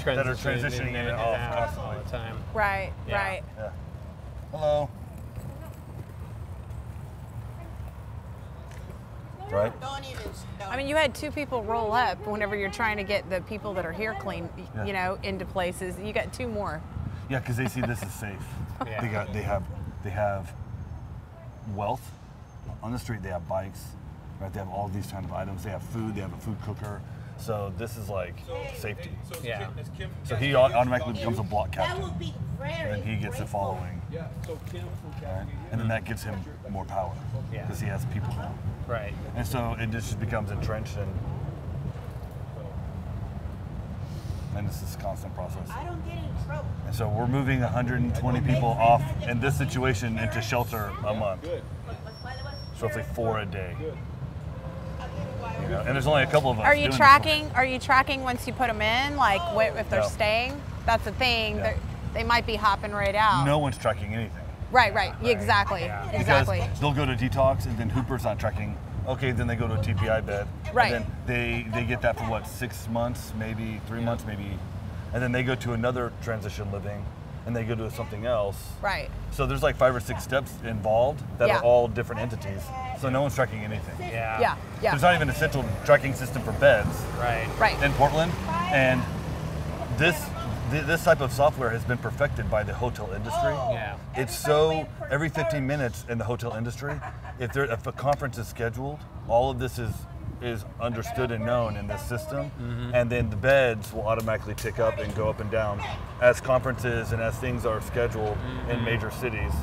that are transitioning in and off constantly. all the time. Right, Yeah. right. Yeah. Hello. Right? Don't even stop. I mean, you had 2 people roll up whenever you're trying to get the people that are here clean, into places. You got 2 more. Yeah, because they see this as safe. Yeah. They have wealth on the street. They have bikes, right? They have all these kind of items. They have food. They have a food cooker. So this is like safety. Yeah. So he automatically becomes a block That captain, would be very and then he gets the grateful. following, Yeah, so Kim from right? And then that gives him more power Yeah. because he has people now. Right. And so it just becomes entrenched, and this is a constant process. I don't get in trouble. And so we're moving 120 people off in this situation into shelter a month. Good. It's roughly 4 a day. You know, and there's only a couple of us. Are you doing this tracking? Are you tracking once you put them in? Like if they're No. staying? That's the thing. Yeah. They might be hopping right out. No one's tracking anything. Right. Exactly. Exactly. Because they'll go to detox, and then Hooper's not tracking. Okay, then they go to a TPI bed. Right. And then they get that for what, 6 months, maybe 3 months, maybe, and then they go to another transition living, and they go to something else. Right. So there's like 5 or 6 steps involved that Yeah. are all different entities. So no one's tracking anything. Yeah. There's not even a central tracking system for beds Right. in Portland, and this type of software has been perfected by the hotel industry. Yeah. It's so every 15 minutes in the hotel industry, if a conference is scheduled, all of this is understood and known in this system, and then the beds will automatically tick up and go up and down as conferences and as things are scheduled in major cities,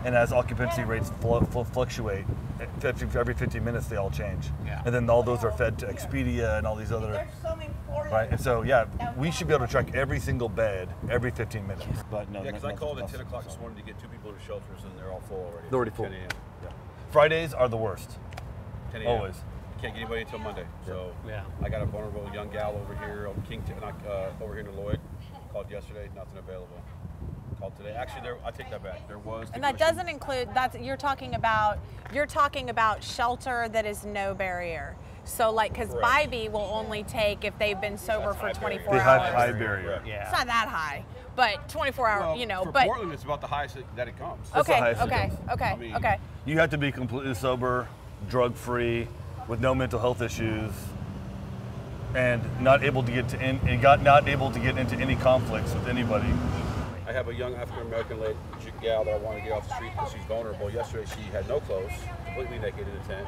and as occupancy rates fluctuate. Every 15 minutes they all change, and then all those are fed to Expedia and all these other. Right, and so we should be able to track every single bed every 15 minutes. But no, Yeah, because I called at 10 o'clock this morning to get 2 people to shelters, and they're all full already. They're already full. 10 a.m. Yeah. Fridays are the worst. 10 a.m. Always. Can't get anybody until Monday. So I got a vulnerable young gal over here on Kington, over here in Lloyd. Called yesterday, nothing available. Called today. Actually, I take that back. There was. And that doesn't include. You're talking about shelter that is no barrier. So like, because Bybee will only take if they've been sober for 24 hours. They have high barrier. Yeah. It's not that high, but 24 hours, Well, for but Portland, it's about the highest that it comes. Okay. You have to be completely sober, drug-free, with no mental health issues, and not able to get into any conflicts with anybody. I have a young African American gal that I want to get off the street because she's vulnerable. Yesterday, she had no clothes, completely naked in a tent.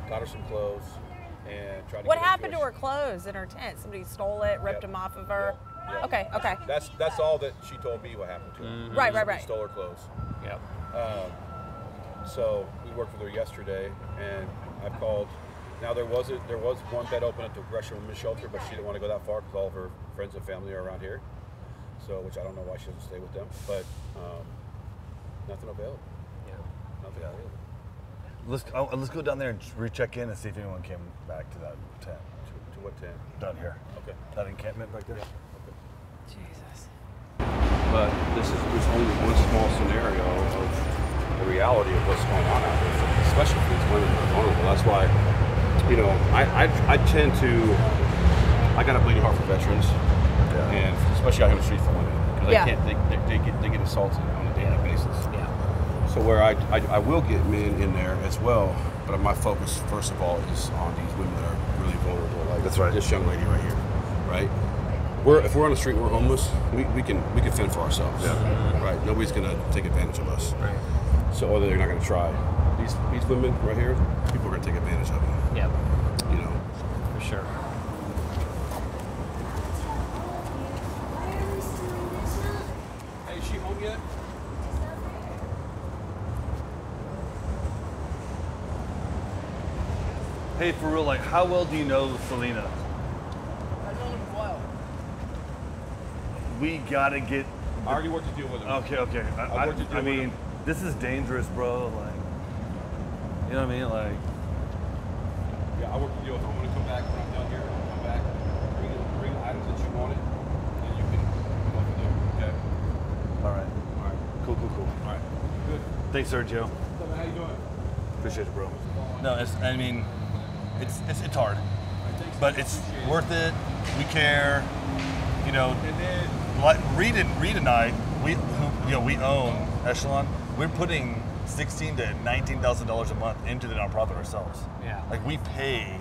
Got her some clothes and tried to. What happened to her clothes in her tent? Somebody stole it, ripped them off of her. Yep. Okay. That's all that she told me what happened to her. Right. Somebody stole her clothes. Yep. So we worked with her yesterday, and I've called. Now there was one bed open at the Gresham Women's Shelter, but she didn't want to go that far because all of her friends and family are around here. So, which I don't know why she doesn't stay with them, but nothing available. Yeah. Nothing available. Let's go down there and recheck in and see if anyone came back to that tent. To what tent? Down here. Okay. That encampment back there. Okay. Jesus. But there's only one small scenario of the reality of what's going on out there, especially for these women that are vulnerable. That's why, I tend to. I got a bleeding heart for veterans, and especially out here on the street for women, because they get assaulted on a daily basis. Yeah. So where I will get men in there as well, but my focus first of all is on these women that are really vulnerable, like that's right. This young lady right here, right? If we're on the street, we're homeless. We can fend for ourselves, right? Nobody's gonna take advantage of us, Right. So or they're not gonna try. These women right here, people are gonna take advantage of them. Yep. For sure. Hey, is she home yet? Hey, for real, like, how well do you know Selena? I know him well. We gotta get. I already worked a deal with him. Okay. I worked a deal I with mean, him. this is dangerous, bro. Like, you know what I mean? Like, Yeah, I worked a deal with him. I'm gonna come back when I'm done here. I'll come back, bring items that you wanted, and you can go from there. Okay. all right, All right. cool. All right. Good. Thanks, Sergio. So, how you doing? Appreciate it, bro. No, it's hard, but it's worth it. We care, And then Like Reed and I, we own Echelon. We're putting $16,000 to $19,000 a month into the nonprofit ourselves. Yeah. Like we pay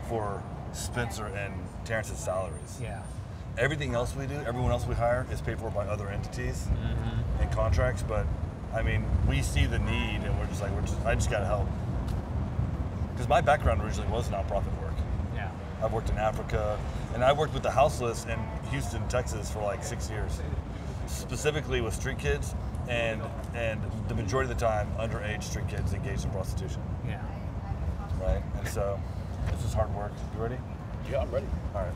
for Spencer and Terrence's salaries. Yeah. Everything else we do, everyone else we hire is paid for by other entities and contracts. But I mean, we see the need, and I just gotta help. Because my background originally was nonprofit work. Yeah. I've worked in Africa, and I worked with the houseless in Houston, Texas for like 6 years, specifically with street kids, and the majority of the time, underage street kids engaged in prostitution. Yeah. Right? And so, this is hard work. You ready? yeah, I'm ready. All right.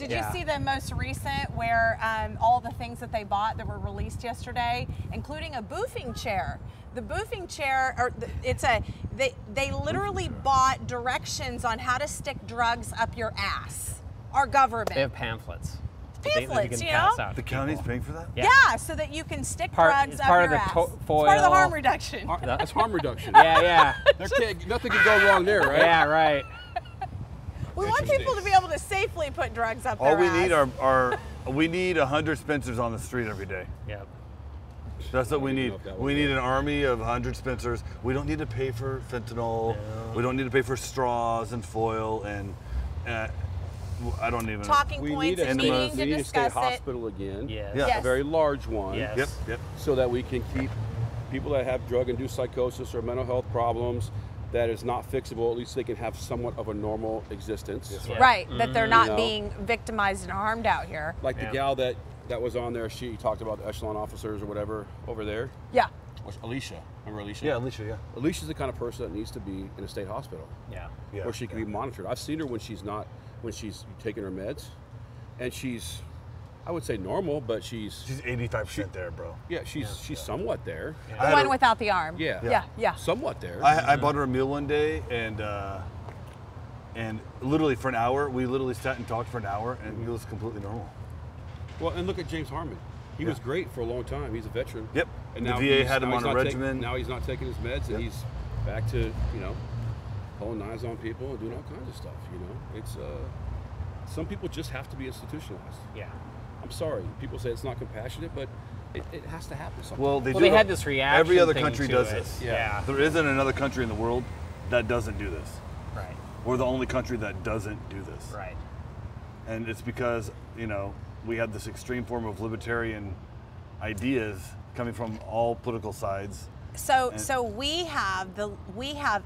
Did you see the most recent where all the things that they bought that were released yesterday, including a boofing chair? The boofing chair, they literally bought directions on how to stick drugs up your ass. Our government. They have pamphlets. Pamphlets, you know? The county's paying for that? Yeah, so that you can stick drugs up your ass. Foil. It's part of the harm reduction. That's harm reduction. Yeah. Nothing can go wrong there, right? Yeah, right. We want people to be able to safely put drugs up their All we ass. need are we need 100 Spencers on the street every day. Yep. That's what we need. We need an army of 100 Spencers. We don't need to pay for fentanyl. No. We don't need to pay for straws and foil and I don't even. Talking points and meetings to discuss it. Hospital again. Yes. A very large one. Yes. Yep. So that we can keep people that have drug-induced psychosis or mental health problems that is not fixable, at least they can have somewhat of a normal existence. Yeah. Right, that they're not being victimized and harmed out here. Like the gal that was on there, she talked about the echelon officers or whatever over there. Yeah. Alicia. Remember Alicia? Yeah, Alicia, yeah. Alicia's the kind of person that needs to be in a state hospital. Yeah. Where she can be monitored. I've seen her when she's taking her meds, and she's, I would say normal, but she's 85% there, bro. Yeah, she's somewhat there. The one without the arm. Yeah. Somewhat there. I bought her a meal one day, and literally for an hour, we literally sat and talked for an hour, and it was completely normal. Well, and look at James Harmon. He was great for a long time. He's a veteran. Yep. And the now VA had him on a regimen. Now he's not taking his meds, and he's back to pulling knives on people and doing all kinds of stuff. It's some people just have to be institutionalized. Yeah. I'm sorry. People say it's not compassionate, but it has to happen sometimes. Well, they had this reaction. Every other thing country to does it. this. Yeah. There isn't another country in the world that doesn't do this. Right. We're the only country that doesn't do this. Right. And it's because, we have this extreme form of libertarian ideas coming from all political sides. So we have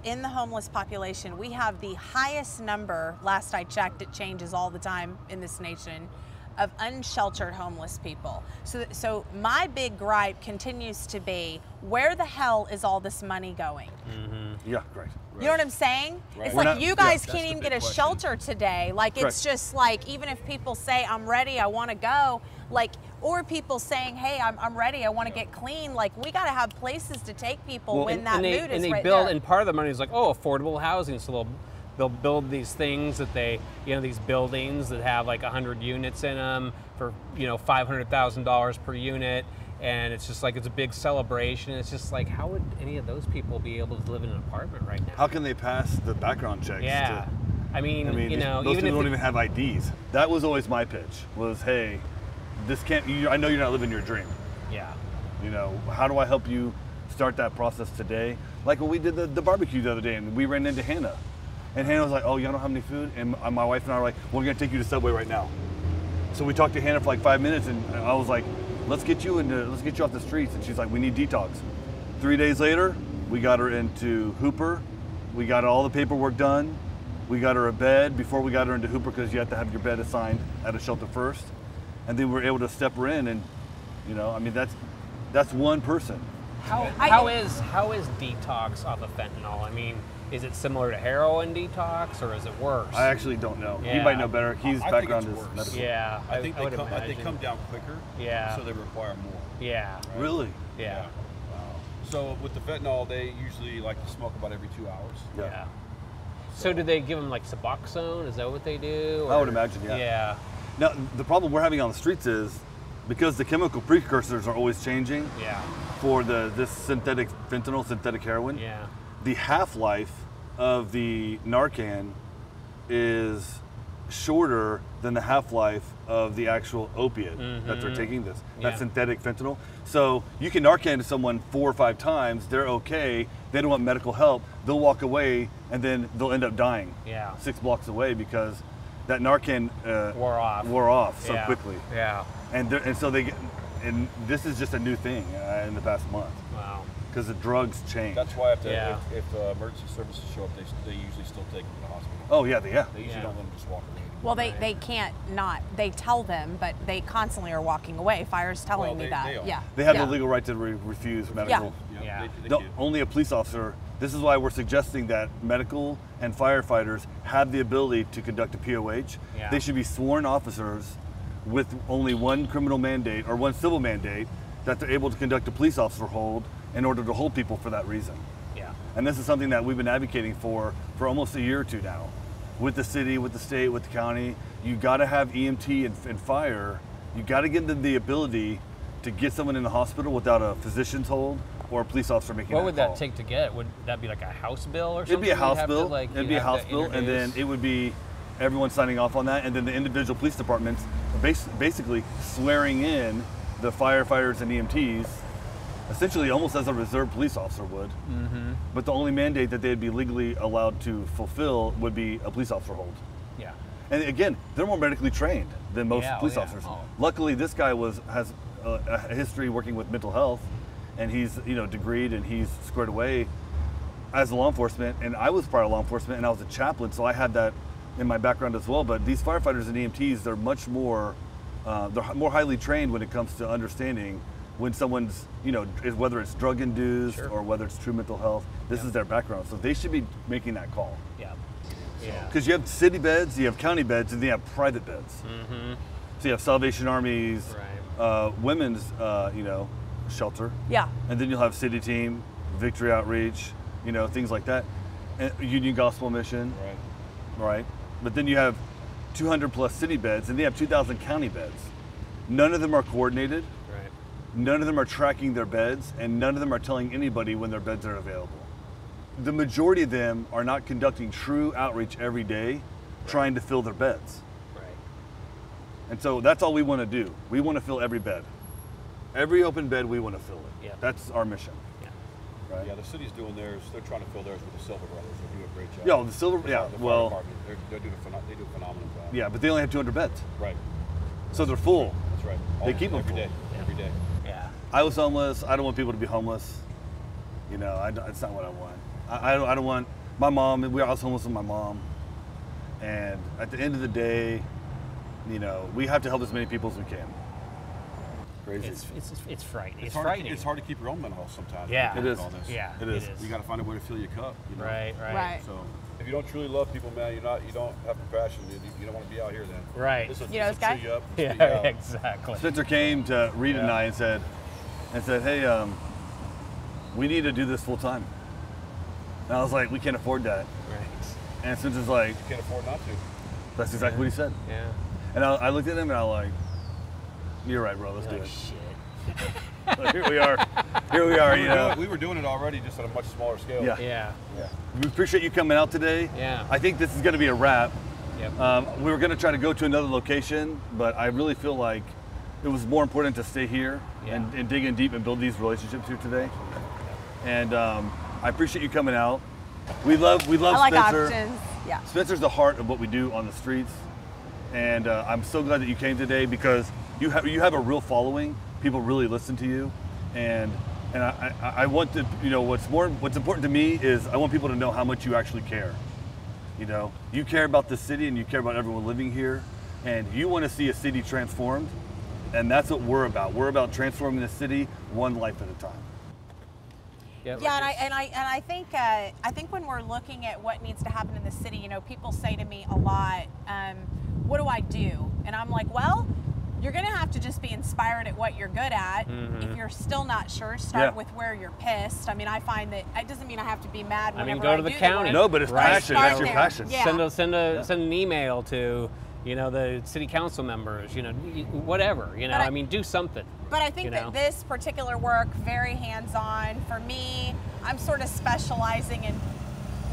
in the homeless population, we have the highest number, last I checked, it changes all the time in this nation, of unsheltered homeless people. So my big gripe continues to be, where the hell is all this money going? Mm-hmm. Yeah, right. You know what I'm saying? Right. It's like you guys can't even get a shelter today. Like Correct. it's just like, even if people say, I'm ready, I want to go, like, or people saying, hey, I'm ready, I want to get clean, like we got to have places to take people when that mood is right there. And part of the money is like, affordable housing. So they'll build these things that these buildings that have like 100 units in them for, $500,000 per unit. And it's just like, it's a big celebration. It's just like, how would any of those people be able to live in an apartment right now? How can they pass the background checks? Yeah. I mean, those even people don't even have IDs. That was always my pitch, was, hey, this can't, I know you're not living your dream. Yeah. How do I help you start that process today? Like when we did the barbecue the other day, and we ran into Hannah. And Hannah was like, oh, y'all don't have any food? And my wife and I were like, we're gonna take you to Subway right now. So we talked to Hannah for like 5 minutes, and I was like, let's get you off the streets. And she's like, we need detox. 3 days later, we got her into Hooper. We got all the paperwork done. We got her a bed before we got her into Hooper, because you have to have your bed assigned at a shelter first. And then we were able to step her in, and that's one person. How is detox off of fentanyl? I mean, is it similar to heroin detox, or is it worse? I actually don't know. Yeah. He might know better. His background is worse. medical. Yeah, I think they come down quicker. Yeah. So they require more. Yeah. Right? Really? Yeah. Wow. So with the fentanyl, they usually like to smoke about every 2 hours. Yeah. So do they give them like Suboxone? Is that what they do? I would imagine, yeah. Yeah. Now, the problem we're having on the streets is, because the chemical precursors are always changing for this synthetic fentanyl, synthetic heroin, the half-life of the Narcan is shorter than the half-life of the actual opiate that they're taking that synthetic fentanyl. So you can Narcan to someone 4 or 5 times, they're okay, they don't want medical help, they'll walk away, and then they'll end up dying 6 blocks away, because that Narcan wore off so quickly. Yeah. And so they get, and this is just a new thing in the past month. Wow. Because the drugs change. That's why if emergency services show up, they usually still take them to the hospital. Oh yeah, They usually don't let them just walk away. Well, they can't not. They tell them, but they constantly are walking away. Fire's telling me that. They are. Yeah. They have the legal right to refuse medical. Yeah. Only a police officer This is why we're suggesting that medical and firefighters have the ability to conduct a POH. Yeah. They should be sworn officers with only one criminal mandate or one civil mandate that they're able to conduct a police officer hold in order to hold people for that reason. Yeah. And this is something that we've been advocating for almost a year or two now. With the city, with the state, with the county, you gotta have EMT and fire. You gotta give them the ability to get someone in the hospital without a physician's hold or a police officer making What that would call. that take to get? Would that be like a House bill or something? It'd be a You'd House have to, bill. like, It'd you be a have House to bill, and then introduce- it would be everyone signing off on that, and then the individual police departments basically swearing in the firefighters and EMTs, essentially almost as a reserve police officer would. Mm-hmm. But the only mandate that they'd be legally allowed to fulfill would be a police officer hold. Yeah. And again, they're more medically trained than most Yeah, police yeah. officers. Oh. Luckily, this guy has a history working with mental health, and he's degreed and he's squared away as law enforcement. And I was part of law enforcement, and I was a chaplain, so I had that in my background as well. But these firefighters and EMTs, they're much more, they're more highly trained when it comes to understanding when someone's, whether it's drug induced Sure. or whether it's true mental health. This is their background, so they should be making that call. Yeah. Yeah. Because you have city beds, you have county beds, and then you have private beds. Mm-hmm. So you have Salvation Army's Right. women's, shelter. Yeah. And then you'll have City Team, Victory Outreach, things like that. And Union Gospel Mission. Right. But then you have 200 plus city beds, and they have 2,000 county beds. None of them are coordinated. Right. None of them are tracking their beds, and none of them are telling anybody when their beds are available. The majority of them are not conducting true outreach every day, trying to fill their beds. Right. And so that's all we want to do. We want to fill every bed. Every open bed, we want to fill it. Yeah. That's our mission. Yeah. Right? Yeah, the city's doing theirs. They're trying to fill theirs with the Silver Brothers. They do a great job. Yeah, the Silver, yeah, The fire well, department, they do a phenomenal job. yeah, but they only have 200 beds. Right. So they're full. That's right. They keep them every full. day. Every day. Yeah. I was homeless. I don't want people to be homeless. It's not what I want. I don't want, my mom, I was homeless with my mom. And at the end of the day, we have to help as many people as we can. Crazy. It's frightening. It's hard frightening. it's hard to keep your own mental health sometimes. Yeah. when It you're is. doing all this. Yeah. It is. You got to find a way to fill your cup. Right. Right. So if you don't truly love people, man, you don't have compassion. You don't want to be out here then. Right. This will You know this guy? cheer you up. Yeah. speak out. Exactly. Spencer came to Rita and I and said, hey, we need to do this full time. And I was like, we can't afford that. Right. And Spencer's like, You can't afford not to. that's exactly what he said. Yeah. And I looked at him and I was like, you're right, bro, let's do Like, it. shit. Here we are. Here we are, We were doing it already, just on a much smaller scale. Yeah. Yeah. We appreciate you coming out today. Yeah. I think this is going to be a wrap. Yep. We were going to try to go to another location, but I really feel like it was more important to stay here Yeah. and dig in deep and build these relationships here today. And I appreciate you coming out. We love I like Spencer. options. Yeah. Spencer's the heart of what we do on the streets, and I'm so glad that you came today because you have a real following. People really listen to you, and I want to, what's important to me is I want people to know how much you actually care. You care about the city and you care about everyone living here, and you want to see a city transformed, and that's what we're about. We're about transforming the city one life at a time. Yep. Yeah, and I think when we're looking at what needs to happen in the city, people say to me a lot, what do I do? And I'm like, well, you're going to have to just be inspired at what you're good at. Mm-hmm. If you're still not sure, start with where you're pissed. I mean, I find that it doesn't mean I have to be mad whenever go to the do county. work. No, but it's Right. passion. Start That's your there. passion. Yeah. Send an email to the city council members. Whatever. I- do something. But I think that this particular work, very hands-on. For me, I'm sort of specializing in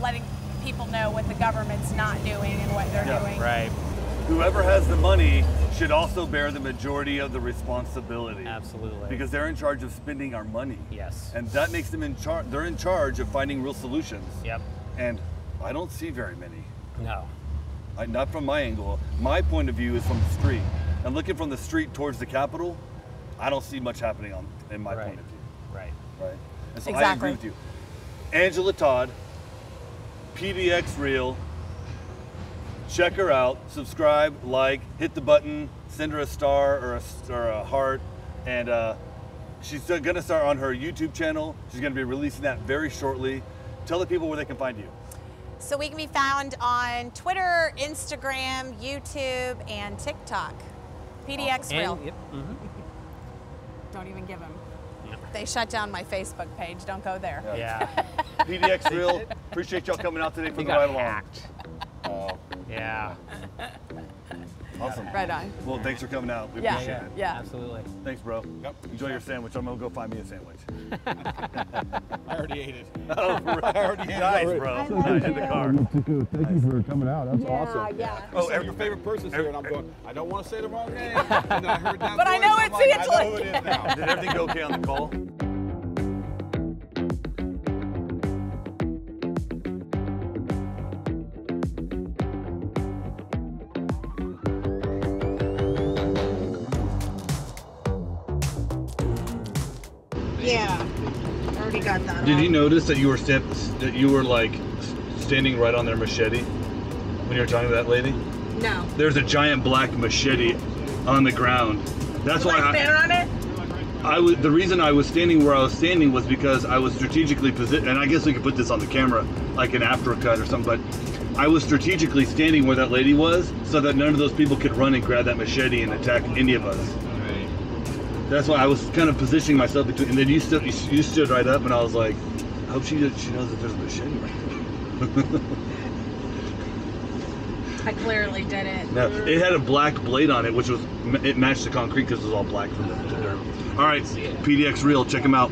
letting people know what the government's not doing and what they're doing. Right. Whoever has the money should also bear the majority of the responsibility. Absolutely. Because they're in charge of spending our money. Yes. And that makes them in charge. They're in charge of finding real solutions. Yep. And I don't see very many. No. Not from my angle. My point of view is from the street. And looking from the street towards the Capitol, I don't see much happening in my point of view. Right. Right. And so I Exactly. agree with you. Angela Todd, PDX Real. Check her out, subscribe, like, hit the button, send her a star or a heart, and she's going to start on her YouTube channel. She's going to be releasing that very shortly. tell the people where they can find you. So we can be found on Twitter, Instagram, YouTube, and TikTok. PDX Real. Yep. Don't even give them. They shut down my Facebook page. Don't go there. Yeah. PDX Real, appreciate y'all coming out today for You the got ride along. hacked. Yeah. Awesome. Right on. Well, thanks for coming out. We Yeah. appreciate it. Yeah. Absolutely. Thanks, bro. Yep. Enjoy your sandwich. I'm gonna go find me a sandwich. I already ate it. Oh, right. I already ate it. Nice, already. bro. Nice in the car. Thank you for coming out. That's awesome. Yeah. Oh, Your favorite person's here, and I'm going, I don't want to say the wrong name. And then I heard that But I voice, know I'm it's like, I Angela. know who it is now. Did everything go okay on the call? Yeah. Already got that. Did on. you notice that you were like standing right on their machete when you were talking to that lady? No. There's a giant black machete on the ground. That's why Stand on it? the reason I was standing where I was standing was because I was strategically positioned, and I guess we could put this on the camera like an after cut or something, but I was strategically standing where that lady was so that none of those people could run and grab that machete and attack any of us. That's why I was kind of positioning myself between, and then you stood right up, and I was like, I hope she knows that there's a machete right there. I clearly didn't. No, it had a black blade on it, which it matched the concrete because it was all black from the dirt. All right, PDX Real, check them out.